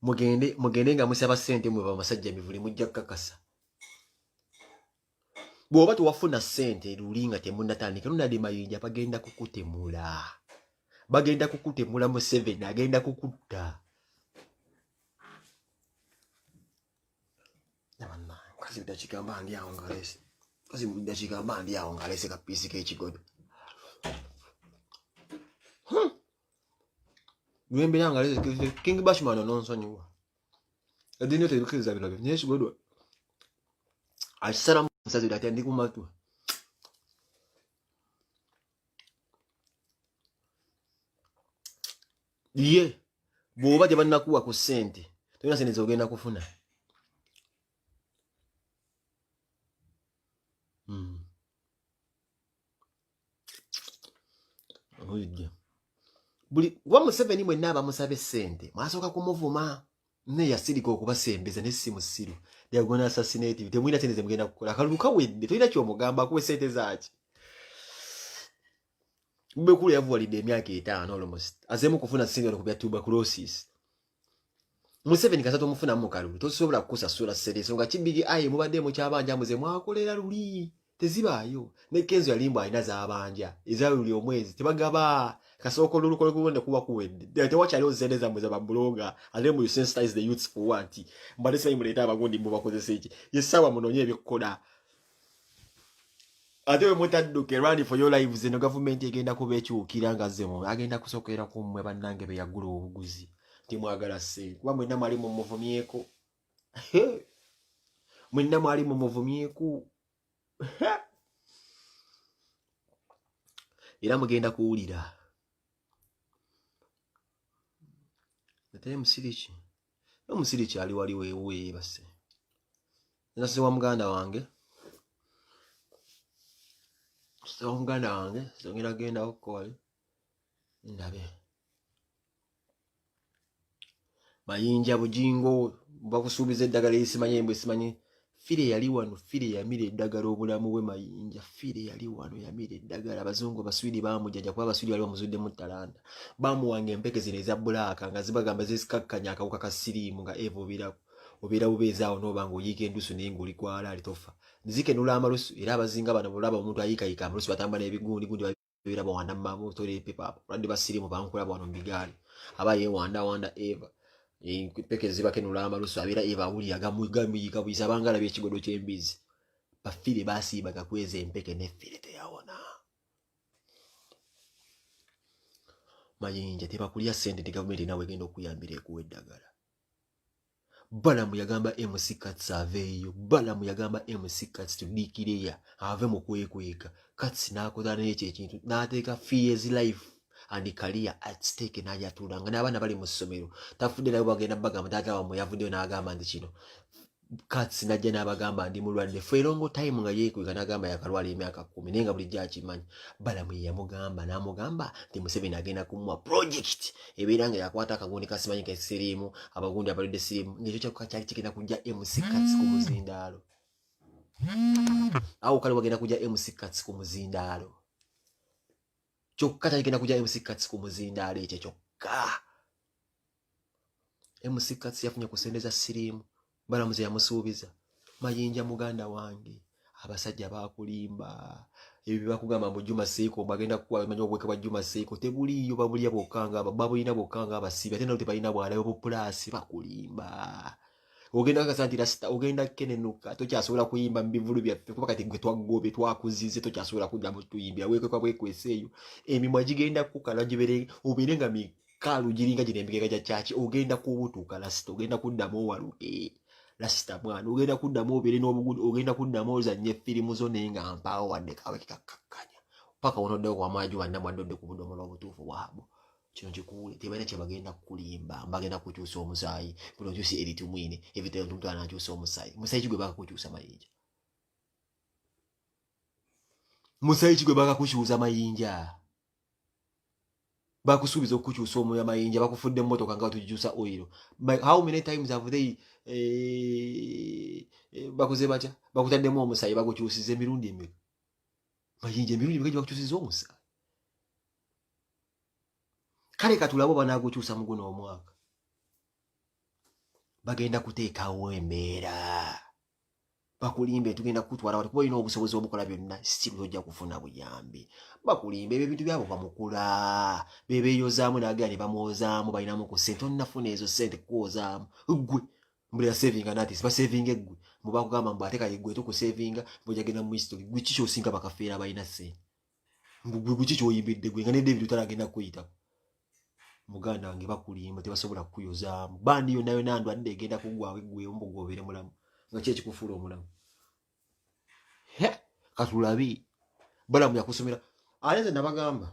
mugende nga musaba ssente mwe babasajja mivule mujja kukakasa bw'oba tewafuna ssente luli nga temunnatandika lunadde mayinja bagenda kukutemula Museveni agenda kukutta kasi bidakigamba ndi awo ngaleese kapiisi k'ekigodo lwembeera ngaleese King Bashman nonsonyiwa eddiini yo terikiriza bino byo naye ekigodo akisalamu musazi ati ndi kumatu ye bw'oba tebannakuwa ku ssente tolina sente zogenda kufuna buli kuba Museveni mwenna abamusaba essente mwasooka kumuvuma naye yasirika okubasembeza ne si musiru yagona assassinative temulina sente zemugenda kukola akalulu kawedde tolina kyomugamba akuwa essente zaaki Bwekulu yavuwalidde emyaka 5 almost azeemu kufuna ssente wano ku bya tuberculosis Museveni kasa tomufunamu mu kalulu tosobola kukusasula ssente ensonga kibiri aye mubadde mukyabanja muze mwakolera luli tezibaayo ne Kenzo yalimba alina z'abanja ezaluli omwezi tebagaba kasoko lulukole kubonde kuba kuwedde tewakyaliwo ssente zammwe za babuloga ate mu sensitize the youths for what mbadde sayi muleeta abagundi mubakozesa eki yessaawa munoonye ebikukola ate we mutadduke run for your lives eno gavumenti egenda kuba ekyukira nga zemo agenda kusokera ku mmwe bannange be yagula obuguzi timwagala ssente kuba mwenna mwali mumuvumyeko mwenna mwali mumuvumyeko era mugenda kuwulira ate musiriki omusiriki ali wali weewe base nasiwa muganda wange songera genda okukola ndabe mayinja bujingo bakusuubiza eddagala erisimanyi embwe simanyi fire yali wano fire yamira eddagala obulamu bwe mayinja fire yali wano yamira eddagala abazungu abaswidi bamujjanja kuba abaswidi wali bamuzuddemu talanta bamuwanga empeke zino eza bbulaaka nga zibagamba zizikakkanya akawuka ka siriimu nga evubirako obeera bubeezaawo n'oba ng'oyiika endusu naye ng'olikwala alitofa nzikenula amalusu era abazinga bano bulaba omuntu ayiikayiika amalusu batambula n'ebigundi gundi babeera bawanda mu mamotole pepa abadde basirimu bankulaba wano mu bigaali aba yeewandawanda eva peke zibakenula amalusu abeera eva awulira gamuyiika buyisa abanga alabye ekigodo ky'embizi bafire baasiibaga kweza empeke n'effire teyawona mayinja tebakulya ssente ti gavumenti nawe egenda okuyambira ekuwa eddagala Balamu yagamba MC Katsi aveeyo Balamu yagamba MC Katsi tudiikireya ave mu kwekweka Katsi n'akola n'ekyo ekintu n'ateeka fears life and career at stake n'ajatulanga n'abaana bali mu ssomero tafudde nabo bagenda bagamba taata wamwe yavuddeyo n'agamba nti kino Katsi najja n'abagamba ndi mulwadde for a long time nga yeekweka n'agamba yakalwala emyaka 10 naye nga bulijjo akimanyi Balamu yamugamba n'amugamba nti Museveni agenda kumuwa project ebeera nga yakwata akagundi kasimanyi kesirimu abagundi abaludde sirimu ng'ekyo kyali kigenda kujja MC Katsi ku muzindaalo awo kale wagenda kujja MC Katsi ku muzindaalo kyokka kyagenda kujja MC Katsi ku muzindaalo ekyo kyokka MC Katsi yafunye kusendeza sirimu Balamu ze yamusuubiza mayinja muganda wange abasajja bakulimba ebyo bakugamba mu Juma Seiko bagenda kuwa manyo obweke bwa Juma Seiko tebuliyo babulya bokanga babulina bokanga abasibe ate no tebalina bwala bo plus bakulimba ogenda kasanti rasta ogenda kenenuka tokyasobola kuyimba mbivulu byaffe kuba kati gwe twagobe twakuzize tokyasobola kudda mu tuyimbya weke kwa bwekweseyo emimwa gigenda kukala gibere obirenga mikalu giringa girembigega gya chachi ogenda kubutuka rasta ogenda kuddamu waluke Lasita mwana ogenda kuddamu obere n'obugudu ogenda kuddamu ozanye firimu zo nenga mpaawo wadde kawe kikakkanya paka onoddewo kwa maaju banna mwandodde ku budomola obutuufu bwabwo kino kikuule tebalina kye bagenda kukulimba bagenda kukyusa omusaayi buno kyusi eritumwine ebitero omuntu anakyusa omusaayi musaayi kigwe bakakukyusa mayinja musaayi kigwe bakakukyusa mayinja bakusubiza okukyusa omuya mayinja bakufudde mmotoka nga tukyusa oil how many times have they bakuze batya bakutaddemu omusaayi bakukyusiza emirundi emeka mayinja emirundi emeka bakukyusiza omusaayi kale katulabo banaagukyusa mu guno omwaka bagenda kuteekawo embeera bakulimbe tugenda kutwala wati kuba olina obusobozi obukola byonna still ojja kufuna buyambi bakulimbe ebyo bintu byabo bamukula bebeeyozaamu n'agera ne bamwozaamu balinamu ku ssente onnafuna ezo ssente kuwozaamu ggwe mbuli yasevinga nati sibasevinga eggwe mubakugamba mbu ate kali ggwe tukusevinga mbwejagenda mu history gwe kiki osinga bakafeera balina ssente gwe kiki kyoyimbidde gwe nga ne David talagenda kuyitako muganda wange bakulimba tebasobola kukuyozaamu bandi yonna yonna ndwadde egenda kuggwawo eggwe ombugo obeere mulamu nga kye kikufuula omulamu katulabi Balamu yakusomera alenze nabagamba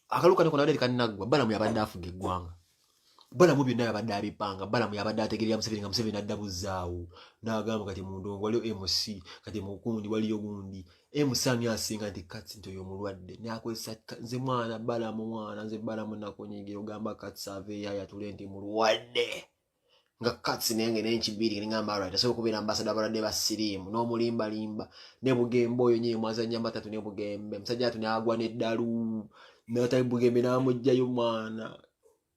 akaluka neko nabadde kannaggwa Balamu yabadde afuga eggwanga Balamu byonna yabadde abipanga Balamu yabadde ategerera Museveni nga Museveni adda buzaawo n'agamba kati mu ndongo waliyo MC kati mu kundi waliyo gundi MC ani asinga nti Katsi nti oyo mulwadde n'akozesa nze mwana Balamu mwana nze Balamu nakonyigira ogamba Katsi aveeyo ayatule nti mulwadde nga Katsi nenge n'enkibiri ngamba right asobola kubeera ambassador abalwadde ba sirimu n'omulimbalimba ne Bugembe oyo nyee mwazanya matatu ne Bugembe musajja atu n'agwa n'eddalu n'atayi Bugembe n'amugjayo mwana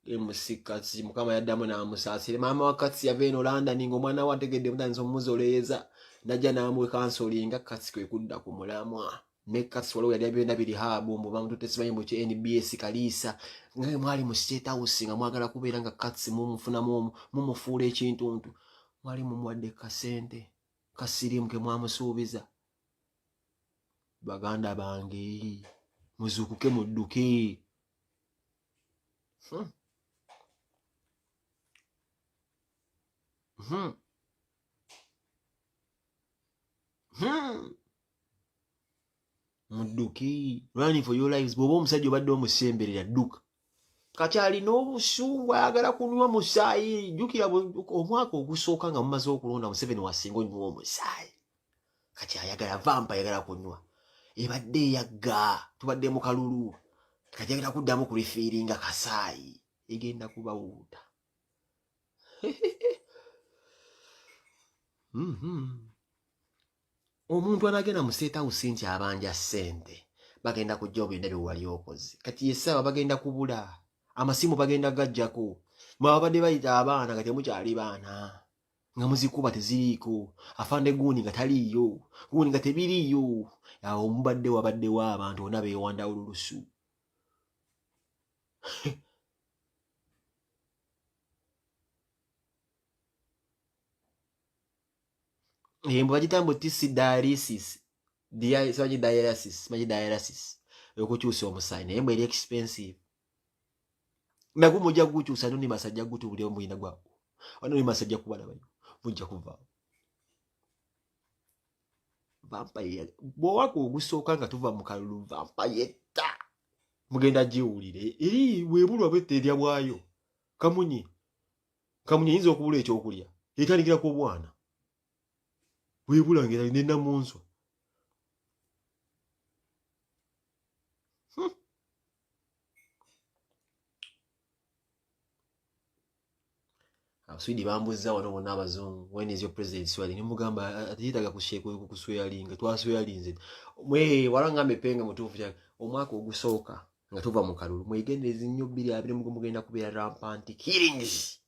MC Katsi mukama yaddamu n'amusaasire maama wa Katsi yava eno London ng'omwana we ategedde mutanzi omuzoleeza najja n'amuwe kansolinga Katsi kwe kudda ku mulamwa ne Katsi waliwo yali abyonna biri haabu mbu bamututte simanyi mu ki NBS Kaliisa nga mwali mu State House nga mwagala kubeera nga Katsi mumufunamu mumufuula ekintuntu mwali mumuwadde kasente kasirimu ke mwamusuubiza baganda bange muzuukuke mudduke mudduki running for your lives bw'oba omusajja obadde omusemberera dduka kati alina obusungu ayagala kunywa musaayi jjukira omwaka ogusooka nga mumaze okulonda Museveni wasinga onywa omusaayi kati ayagala vampa ayagala kunywa ebadde eyagga tubadde mu kalulu kati ayagala kuddamu kulifiiringa kasaayi egenda kubawuuta omuntu anagenda mu State House nti abanja ssente bagenda kujja byonna bye wali okoze kati yesaba bagenda kubula amasimu bagenda gajjako mwabadde bayita abaana nga temukyali baana nga muzikuba teziriiko afande guuni nga taliiyo guuni nga tebiriiyo awo mubadde wabaddewo abantu bonna beewanda olulusu embo bagitambo tisi dialysis okukyusa omusaayi naye mbwe eri expensive nagwo mujja gukyusa noni masajja gutubulira omuyina gwawo anoni masajja kubalabayo mujja kuvaawo vampire bwowaka ogusooka nga tuva mu kalulu vampire ta mugenda giwulire eri bwebulwa bwetta erya bwayo kamunye yinza okubula ekyokulya etandikira ku bwana bwebula ngera nenamunswa Swidi bambuza wano bonna abazungu when is your president swali nimugamba atiyitaga kusheko kusweyalinga twasweyalinze mwe walangambe penga mutufu ya omwaka ogusooka nga tuva mu kalulu mwegendereza nnyo 2020 mugenda kubeera rampant killings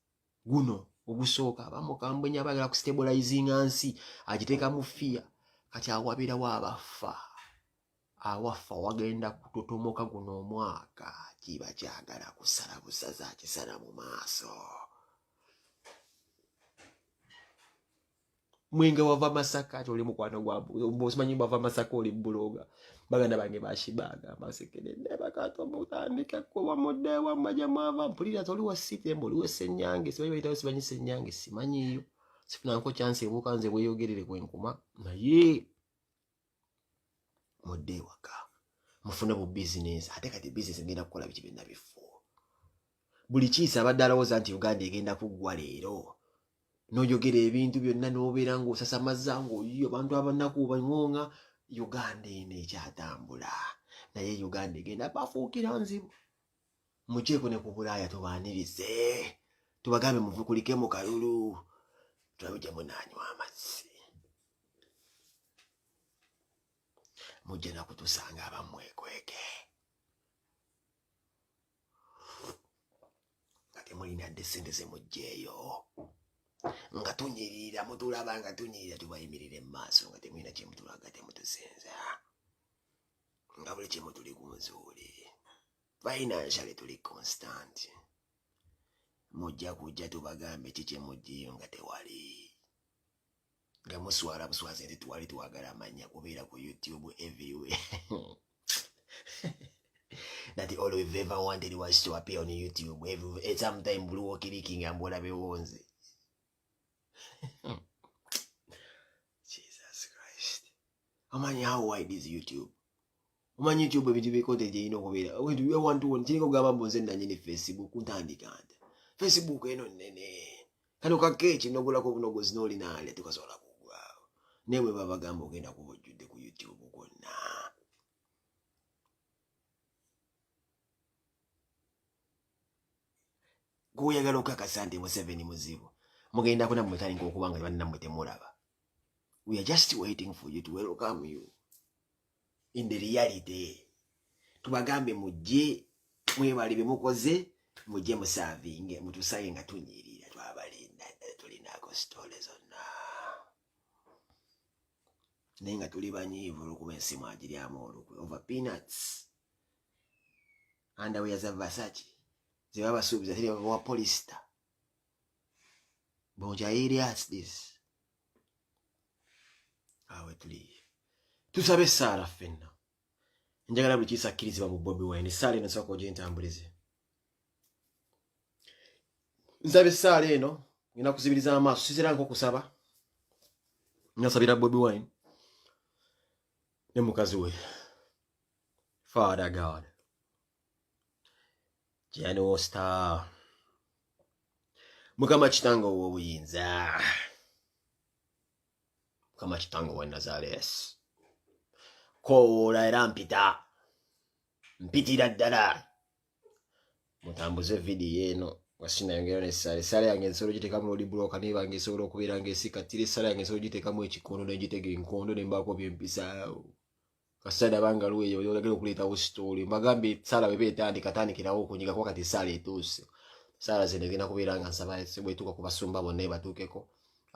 guno ogusooka abamukambwenya bagala ku stabilizing ansi agiteeka mu fear kati awabira awafa wagenda kutotomoka guno omwaka kiba kyagala kusala busaza kisala mu maaso mwinga wava Masaka toli mukwano gwa mbosimanyi bava Masaka oli buloga baganda bange bashibaga basekedde bakato mutandika kuba mudewa majamava mpulira toli wa site mboli wesenyange sibayi bayita sibanyi senyange simanyiyo sifuna nko chance ebukanze bweyogerere kwenkuma naye mudewa ka mufuna bu business ate kati business ngenda kukola bikibenna bifo buli kisa badalawoza anti Uganda egenda kuggwa leero noyogera ebintu byonna nobeera ng'osasamaza ng'oyo abantu abanaku bangonga Uganda eno ekyatambula naye Uganda egenda bafuukira nzibu mukyeko ne ku Bulaaya tubaanirize tubagambe muvukulike mu kalulu tulabujja munanywa amazzi mujja na kutusanga abamwekweke kati mulina dde ssente ze mujjeeyo nga tunyirira mutulaba nga tunyirira tubayimirire mu maaso nga temulina kyemutulaga temutusinza nga buli kimu tuli ku nzuuli financially tuli constant mujja kujja tubagambe kikyemujjeeyo nga tewali nga muswala buswazi nti tuwali tuwagala amanya kubeera ku YouTube everywhere that all we've ever wanted was to appear on YouTube everywhere sometime blue clicking and mbona bewonze Jesus Christ. Amanyi how wide is YouTube? Amanyi YouTube ebintu bikote je ino kubeera. We want to nti kugamba mbonze nanyine Facebook ntandikanda. Facebook eno nene. Kano kakechi nogula ko kunogozi noli nale tukasola kugwa. Newe baba gamba ogenda kubojjudde ku YouTube konna. Kuyagala okakasante mu 7 muzibu. Mugenda kuna mutani ngokubanga banna mutemulaba. We are just waiting for you to welcome you in the reality. Tubagambe mujje mwebali bemukoze mujje musavinge mutusaye nga tunyirira twabalinda tulinako stories zonna. Nenga tuli banyivu lukuba ensimu agiryamu olukwe over peanuts. Underwear za Versace zibaba subiza tiri wa Polista. Bonja areas this. Awe tuli. Tusabe Sara fenna. Njagala buli kisa akkiriziba mu Bobi Wine. Sara eno soko je ntambulize. Nsabe Sara eno ngina kuzibiriza amaaso sizira nko kusaba. Nasabira Bobi Wine. Ne mukazi we. Father God. Jano Star. Mukama kitango w'obuyinza. Mukama kitango wa Nazareth. Kola era mpitira ddala. Mutambuze video eno. Wasina yongera ne sale yange nsolo giteka mu libroka niba ngesobola okubeera ng'esikatire sale yange nsolo giteka mu ekikondo n'egitega enkondo ne mbako byempisaawo. Kasada banga luwe yogera okuleetawo story. Mbagambe sala bebe etandikirawo okunyiga kwa kati sale etuuse. sala zino gena kubeeranga nsaba bwetuuka ku basumba bonna ebatuukeko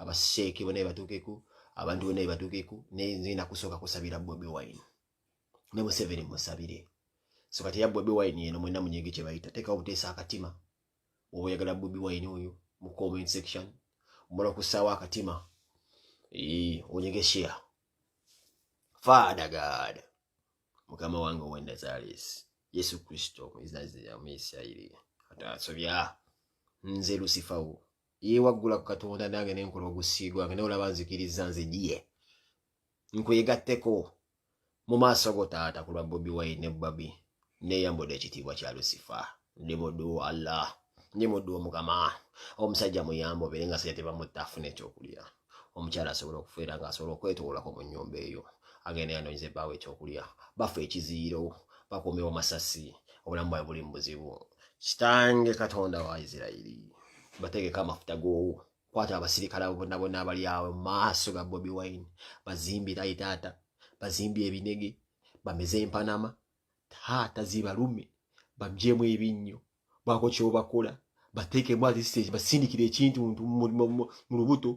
abasheeki bonna ebatuukeko abantu bonna ebatuukeko nezina kusooka kusabira Bobi Wine ne Museveni musabire so kati ya Bobi Wine yeno mwenna munyege kye bayita teka obuteesa akatima oba oyagala Bobi Wine oyo mu comment section mbola kusaawa akatima onyege share Father God mukama wange wenda zalis Yesu Kristo mwizazi ya Mesiya atasobya nze Lucifawo yewaggula ku Katonda nange nenkola ogusiigwa nga neolaba nzikiriza nze diye nkwegatteko mu maaso go taata ku lwa Bobi Wine ne Babi neyambodde ekitiibwa kya Lucifer ndi muddu Allah ndi muddu omukama omusajja muyambo obeere nga sajja tebamutta afuna ekyokulya omukyala asobola okufiira nga asobola okwetoolako mu nnyumba eyo agenda yanoonyeza ebbaawo ekyokulya bafa ekiziiro bakuumewo masasi obulamu bwawe buli mu buzibu kitange Katonda wa Isirayiri bategeka amafuta goowo kwata abasirikale bonna bonna abali awo mu maaso ga Bobi Wine bazimbira taata bazimbye ebinege bameze empanama taata zibalume babyemu ebinnyo bako kyobakola bateekemu alistage basindikira ekintu mu lubuto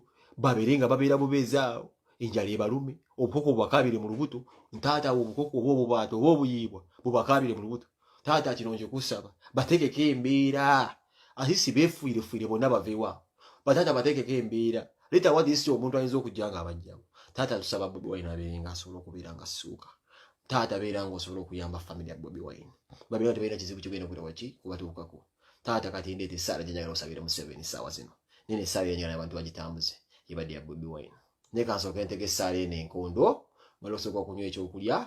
babeerenga babeera bubeezaawo enjala ebalume obukoko bubakabire mu lubuto ntaata obukoko oba obubaato oba obuyiibwa bubakabire mu lubuto taata kino nje kusaba bateekeko embeera asisi beefuire bonna baveewa bataata bateekeko embeera leta wadisi omuntu ayinza okujja nga abajjawo taata tusaba Bobi Wine abeerenga asobola okubeera nga assuuka taata abeera nga osobola okuyamba family ya Bobi Wine babeera tebeera kizibu kigenda kugira waki kubatuukako taata kati ndeeta essaala gye njagala osabire Museveni essaawa zino nene essaawa yenjagala abantu bagitambuze ebadde ya Bobi Wine naye kansooka ntega essaala eno enkondo mala osooka okunywa ekyokulya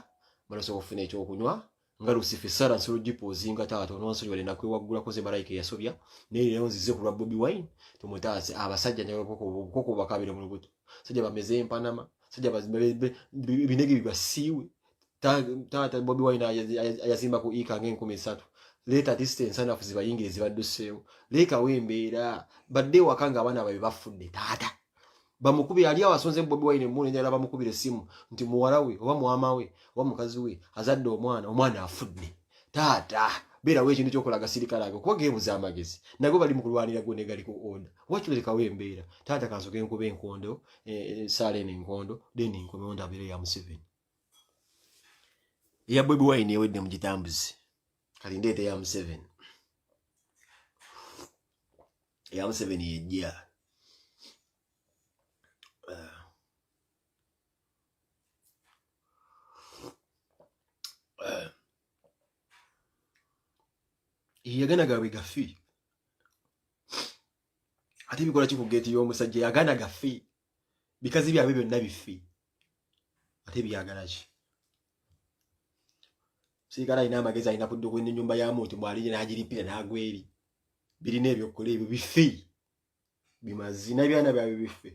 mala osooka okufuna ekyokunywa nga Lucifer essala nsolo gipoozinga taata ononsonyi wale nakwewaggulako ze malayika eyasobya naye leero nzize ku lwa Bobi Wine tumutaase abasajja njagala obukoko bubakabire mu lubuto sajja bameze empanama sajja binege bibasiiwe taata Bobi Wine ayazimba ku ika nga 3,000 leeta distance anafu zibayingire zibadduseewo leekawo embeera badde waka nga abaana babe bafudde taata bamukubire ali awasonze Bobi Wine mune njala bamukubire simu nti muwala we oba mwama we oba mukazi we azadde omwana afudde taata beerawo ekintu kyokolaga sirikale ago kuba geebuza amagezi nago bali mu kulwanira gwe ne gali ku order wakirekawo embeera taata kansoke nkuba enkondo saala eno enkondo then nkomewo ndabire ya Museveni eya Bobi Wine ewedde mu gitambuzi kati ndeeta ya Museveni yejja yagana gawe gafi ate bikola kikugeeti y'omusajja yagana gafi bikazi byawe byonna bifi ate byagala ki sirikale alina amagezi alina kudda okwenda ennyumba ya muntu mwalije n'agiripira n'agweri birina ebyokukola ebyo bifi bimazi n'ebyana byawe bifi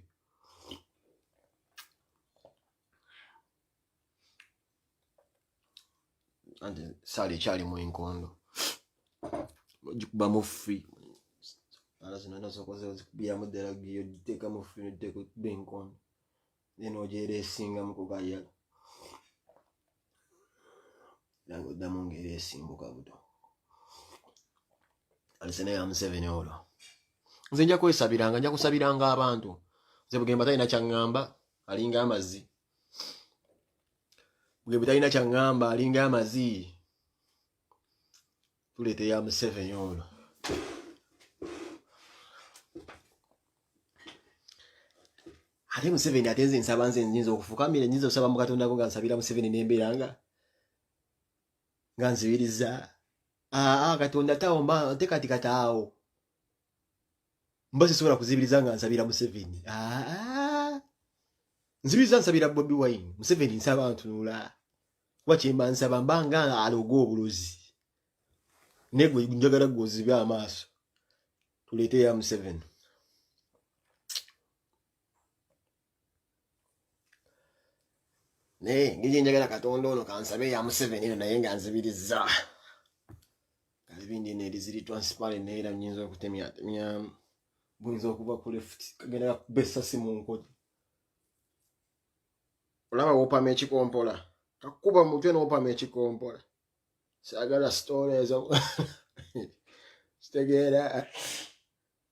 anti saali ekyalimu enkondo gikuba mufi ala zino nasokoze zikubiramu ddala giyo giteeka mufi noddeeko okuba enkondo then ogyera esingamu kugayala nange oddamu ngeri esimbuka buto alisene ya Museveni olwo nze nja kwesabiranga nja kusabiranga abantu nze bugemba talina kyaŋŋamba alinga amazzi bugemba talina kyaŋŋamba alinga amazzi tuleete ya Museveni olwo ate Museveni ate nze nsaba nze nyinza okufukamira nyinza osaba mu Katonda ngo nga nsabira Museveni n'embeera nga nzibiriza Katonda tawo mba tekati kataawo mba sisobola kuzibiriza nga nsabira Museveni nzibiriza nsabira Bobi Wine Museveni nsaba ntunula wakyemba nsaba mbanga alogo obulozi negwe njagala gwozibe amaaso tuleete ya Museveni ngije njagala Katonda ono kansabe ya Museveni eno naye nga nzibiriza kalibindi neri ziri transparent neera nyinza okutemya buyinza okuva ku left kagenda kubesasi mu nkoti olaba wopama ekikompola kakuba mutwe n'opama ekikompola saagala story ezo Sitegera.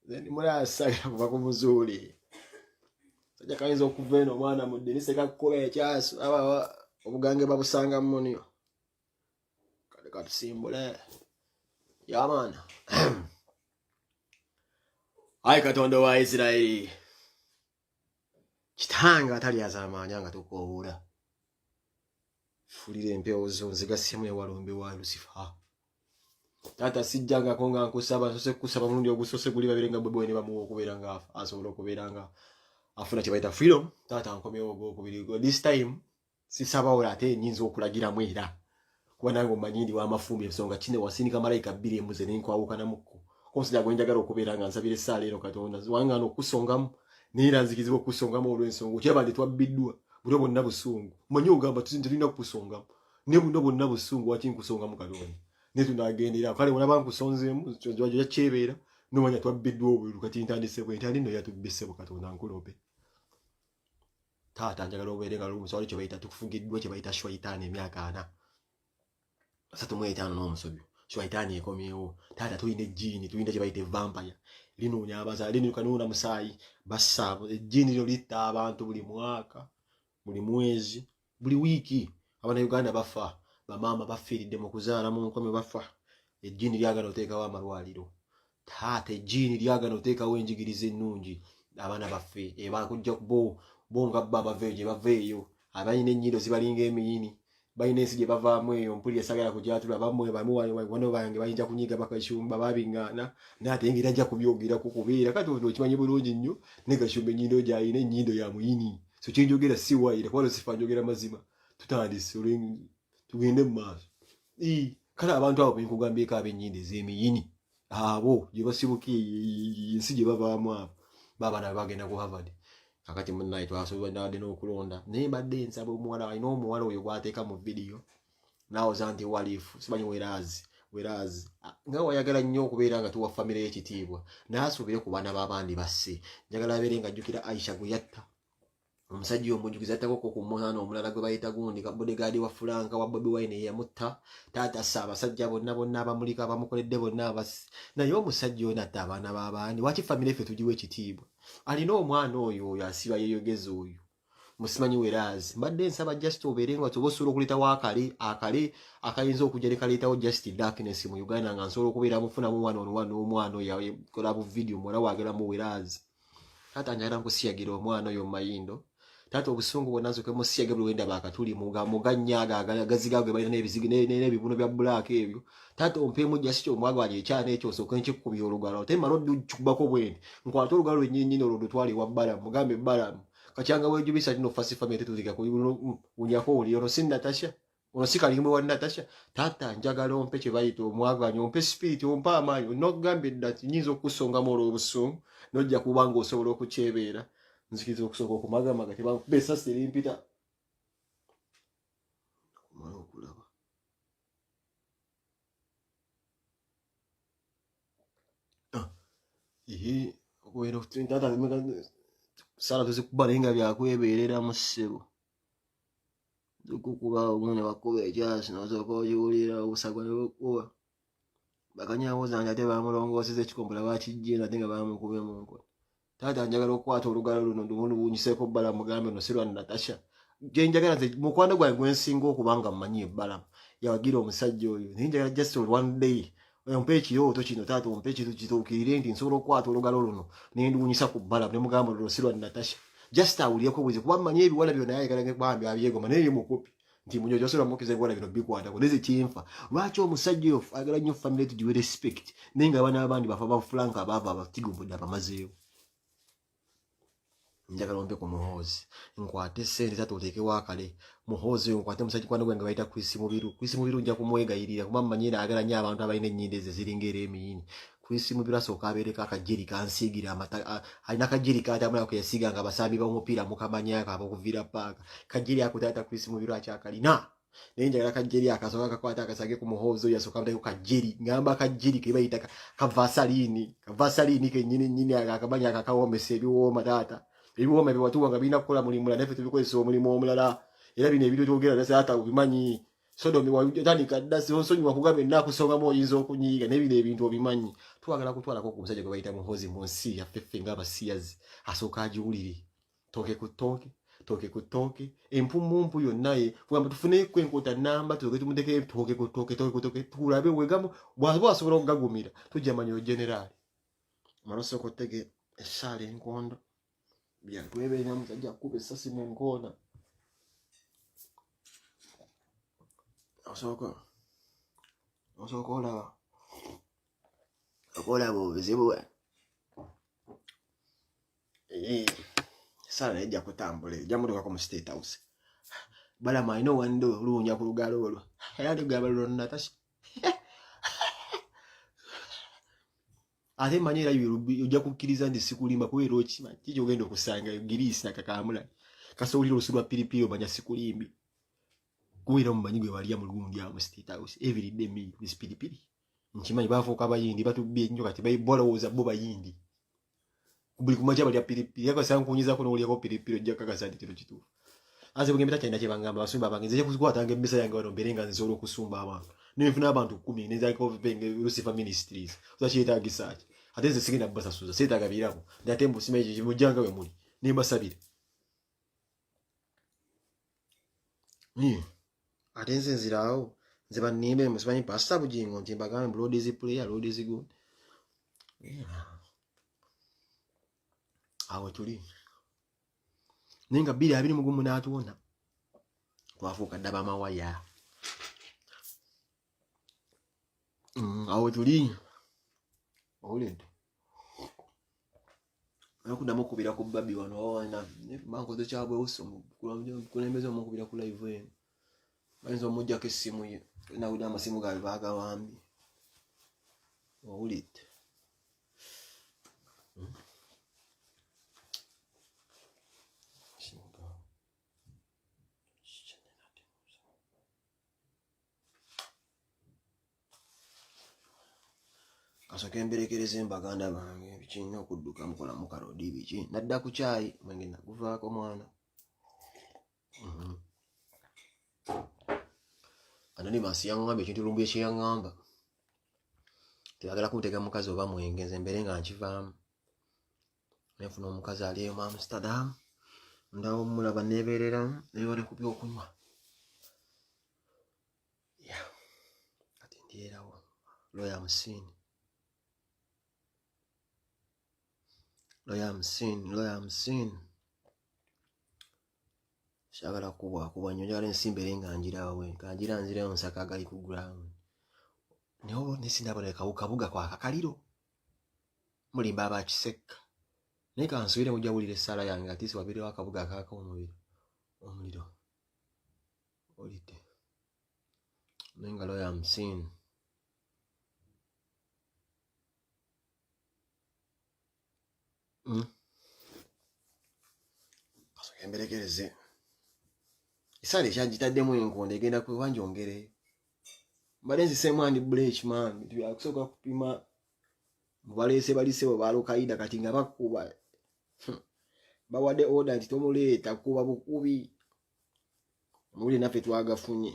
Then murasa kuva ku muzuli. Sajja kayinza okuva eno omwana mu ddinisa ekakkuba ekyaso aba obugange babusanga mmuniyo. Kale katusimbule. Yamana. Ayi Katonda wa Isiraeli. Kitanga atali azamanya nga tukoowula. Fulire empewo zo nzigassemu ewalumbe wa Lucifer. Tata sijjaga konga nkusaba sose kusaba mulundi ogusose guli babirenga bwe ne bamuwa okubeera nga asobola okubeera nga afuna kye bayita freedom. Tata nkomyewo ogwokubiri. This time sisaba ola ate nyinza okulagiramu era kuba nange omanyi ndi w'amafumbi ensonga kine wasinika malayika 2 embuze n'enkwawukana mukko. Konsida gwe njagala okubeera nga nsabira essaala eno Katonda wangano okusongamu n'era nzikizibwa okusongamu olw'ensonga okyabadde twabbiddwa buli bonna busungu manyi ogamba tulina kukusongamu ne buno bonna busungu waki nkusongamu Katonda ne tunagendera kale olaba nkusonzeemu jwajo kyebeera n'omanya twabbiddwa obweru kati ntandise bwe ntandi nno yatubbise bu Katonda nkulope. Taata njagala obeere nga lumuswali kye bayita tukufugiddwa kye bayita shwaitaani emyaka 4 3 n'omusobyo. Shwaitaani ekomyewo. Taata tulina ejjiini tulina kye bayita vampire. Linoonya abazaale linukanuuna musaayi basaabo. Ejjiini lyo litta abantu buli mwaka buli mwezi buli wiiki. Abannayuganda bafa bamaama bafiiridde mu kuzaala mu nkomyo bafa. Ejjiini lyagala oteekawo amalwaliro. Taata ejjiini lyagala oteekawo enjigiriza ennungi abaana baffe ebakujja bo nga bba baveeyo gye baveeyo abalina ennyindo zibalinga emiyini balina ensi gye bavaamu eyo mpuli esagala kujatula bamwe bano bange bayinza kunyiga bakashumba babiŋŋaana naate ngeri ajja kubyogeraku kubeera kati okimanyi bulungi nnyo ne Kashumba ennyindo gy'alina ennyindo ya muyini so kyenjogera si waire kuba Lucifer njogera mazima tutandise tugende mu maaso. Kale abantu abo benkugambyeko ab'ennyindo ez'emiyini abo gye basibuka ensi gye bavaamu abo baabana bagenda ku Harvard. Kakati munnaye twasobola nade n'okulonda naye mbadde nsaba omuwala alina omuwala oyo gwateeka mu vidiyo nawoza nti walifu simanyi werazi nga wayagala nnyo okubeera nga tuwa famire y'ekitiibwa naasubire ku baana b'abandi basse njagala abeere nga ajjukira Aisha gwe yatta omusajja omujjukiza attako ku mwana omulala gwe bayita gundi bodyguard wa Franka wa Bobi Wine yamutta. Taata abasajja bonna abamulika abamukoledde bonna abasi naye omusajja ono atta abaana b'abandi waki famire ffe tugiwa ekitiibwa. Alina omwana oyo asiba yeeyogeza oyo musimanyi werazi mbadde nsaba just obeere nga osobola okuletawo akale akayinza okujja ne kaleetawo just darkness mu Uganda nga nsobola okubeera mufunamu omwana oyo yakola bu video muwala waagalamu werazi. Taata njagala nkusiyagira omwana oyo mu mayindo. Taata obusungu bwonna nsoke musiyage buli wenda baakatuli muganyaaga agaziga ge balina n'ebizigo n'ebibuno bya black ebyo. Taata ompeemu just omwagwali ekyana ekyo osooke nkikubya olugalo ate mala oddukubako bwendi nkwata olugalo lwennyinnyini olwo lutwale ewa Balamu mugambe Balamu kakyanga weejubisa tino fasi family tetuzika unyako oli ono si Natasha ono si kalimwe wa Natasha. Taata njagala ompe kye bayita omwagwanyi ompe spirit ompe amaanyi n'okugambye dda nti nnyinza okusongamu olw'obusungu n'ojja kuba nga osobola okukyebeera nzikiriza okusooka okumagamaga tebakuba essasi erimpita kumala okulaba. Okubeera taata sala tuzikuba naye nga byakwebeerera mu ssebo zikukuba omune bakuba ekyasi nosooka okiwulira obusagwa ne bukuba bakanyawoza nti ate bamulongooseza ekikombola bakijjeena ate nga bamukubye mu nkono. Taata njagala okukwata olugalo luno luwunyiseko Balamu mugambe no si lwa Natasha gye njagala nze mukwano gwange gwensinga okubanga mmanyi Balamu yawagira omusajja oyo naye njagala just one day ompe ekirooto kino taata ompe ekintu kituukirire nti nsobola okukwata olugalo luno nendiwunyisa ku Balamu ne mugamba luno si lwa Natasha just awulireko bwezi kuba mmanyi ebiwala byonna ayagala bambi abyegoma naye mukopi nti munyojo osobola mukiza ebiwala bino bikwatako neze kinfa lwaki omusajja oyo ayagala nnyo family tugiwe respect naye nga abaana abandi bafa ba Franka abaava abatigumudde abamazeewo. Njagala ompe ku muhoozi nkwate sente taata oteekewo akale muhoozi oyo nkwate musajja kwano gwange bayita Chris Mubiru nja kumwegayirira kuba mmanyi ayagala nnyo abantu abalina ennyindo ezo ziringa era emiyini. Chris Mubiru asooka abeereko akajeri kansiigira alina akajeri katambula ke yasiiga nga abasambi b'omupiira mukamanyako ab'okuviira paaka kajeri ako taata Chris Mubiru akyakalina naye njagala akajeri akasooka akakwata akasage ku muhoozi oyo asooka amuteko kajeri ngamba akajeri ke bayita kavasaliini kennyini akamanya akakawomesa ebiwooma taata ebiwooma bye watuwa nga birina kukola mulimu mulala naffe tubikozesa omulimu omulala era bino ebiro twogera taata obimanyi Sodomi wajutandika ddasi onsonyiwa kugamba ennaku songamu oyinza okunyiiga n'ebiro ebintu obimanyi. Twagala kutwalako ku musajja gwe bayita Muhoozi mu nsi yaffe ffe ng'abasiyazi asooka agiwulire. Tooke ku ttooke empummumpu yonna ye kugamba tufuneko enkota nnamba tuke tumutekere tooke ku ttooke tulabe wegamu bw'aba asobola okugagumira tujja manyi ogeneraali. Malosoko tege essaala enkondo byatwebeera musajja akuba essasi mu nkoona. Osooka olaba obuzibu essaala ejja kutambula ejja mudukako mu State House. Balama alina owando luwunya ku lugalo olwo era tugamba lulonna tasi ate manyi era ojja kukkiriza nti sikulimba kubera okimanyi kiki ogenda okusanga Giriisi nakakamula kasowulira olusu lwa piripiri omanya sikulimbi kubera omumanyi gwe walya mu lugundi awo mu State House everyday meal with piripiri nkimanyi bafuuka abayindi batubbye nnyo kati balowooza bo bayindi buli kumakya balya piripiri yakasanga kunyizaako n'olyako piripiri ojja kakasa nti kino kituufu. Anze bugenda kyalina kye bangamba abasumba bange nze kukwatanga emmisa yange wano mbeere nga nsobola okusumba abantu nenfuna abantu 10 nenzako Lucifer Ministries ozakyetaagisa ki ate nze sigenda basasuza seetaaga birabo ate mbusima ekyo kimujjanga we muli nembasabira ate nze nziraawo nze bannimbe musimanyi Pastor Bujingo nti mbagambe Lord is prayer Lord is good. Awo tuli nenga 2021 n'atuwona twafuuka ddaba amawaya. Awo tuli owulidde nakuddamu okubira ku babbi wano wawana mankoze kyabwe kulembeze omukubira ku live eno bayinza omujjako essimu ye nawulira amasimu gaabwe baagawambye owulidde. Kasooka emberekereze baganda bange bikirina okudduka mukola mu kalodi biki nadda ku kyayi mwenge naguvaako mwana. Anonymous yaŋŋamba ekintu lumbu ekyeyaŋŋamba teyagala kuntega mukazi oba mwenge nze mbere nga nkivaamu nenfuna omukazi ali eyo mu Amsterdam ndawo mulaba neebeereramu neebale ku byokunywa kati ndyerawo Lawyer Msini kyagala kubwa nnyo njagala ensimbere nga njirawe kanjira nzirewo nsaka agali ku ground naye nesindabona kabuga kwa kakaliro mulimba abakiseka naye kansubire mujawulira essaala yange ati siwabirewo akabuga akaaka omuliro olidde nenga Lawyer Msini kasooka emberekereze esaala ekyagitaddemu enkondo egenda kwewanjongere mbale nziseemu andi buleki mangi tibyakusooka kupima mubaleese balisewo balokaida kati nga bakuba bawadde order nti tomuleeta kuba bukubi muli naffe twagafunye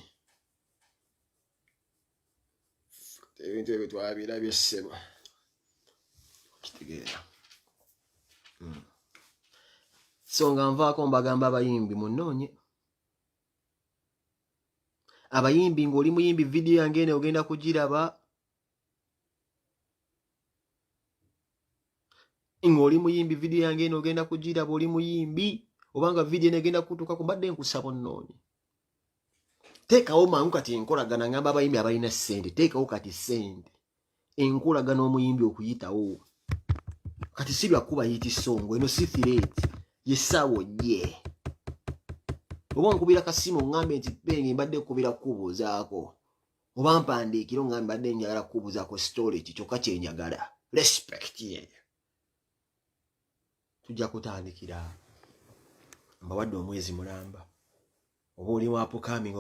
ebintu ebyo twabirabye ssebo kitegeera. So nga nvaako mbagamba abayimbi munoonye abayimbi ng'oli muyimbi vidiyo yange eno ogenda kugiraba ng'oli muyimbi vidiyo yange eno ogenda kugiraba oli muyimbi obanga vidiyo eno egenda kutuuka kubadde nkusaba onnoonye teekawo mangu kati enkolagana ngamba abayimbi abalina ssente teekawo kati ssente enkolagana omuyimbi okuyitawo kati si byakuba yiti songo eno si threat yessaawo ye oba nkubira kasimu ngambe nti penge mbadde kubira kubuuzaako oba mpandiikiro ngambe mbadde njagala kubuuzaako storage kyokka kyenjagala respect ye tujja kutandikira mbawadde omwezi mulamba oba oli wa upcoming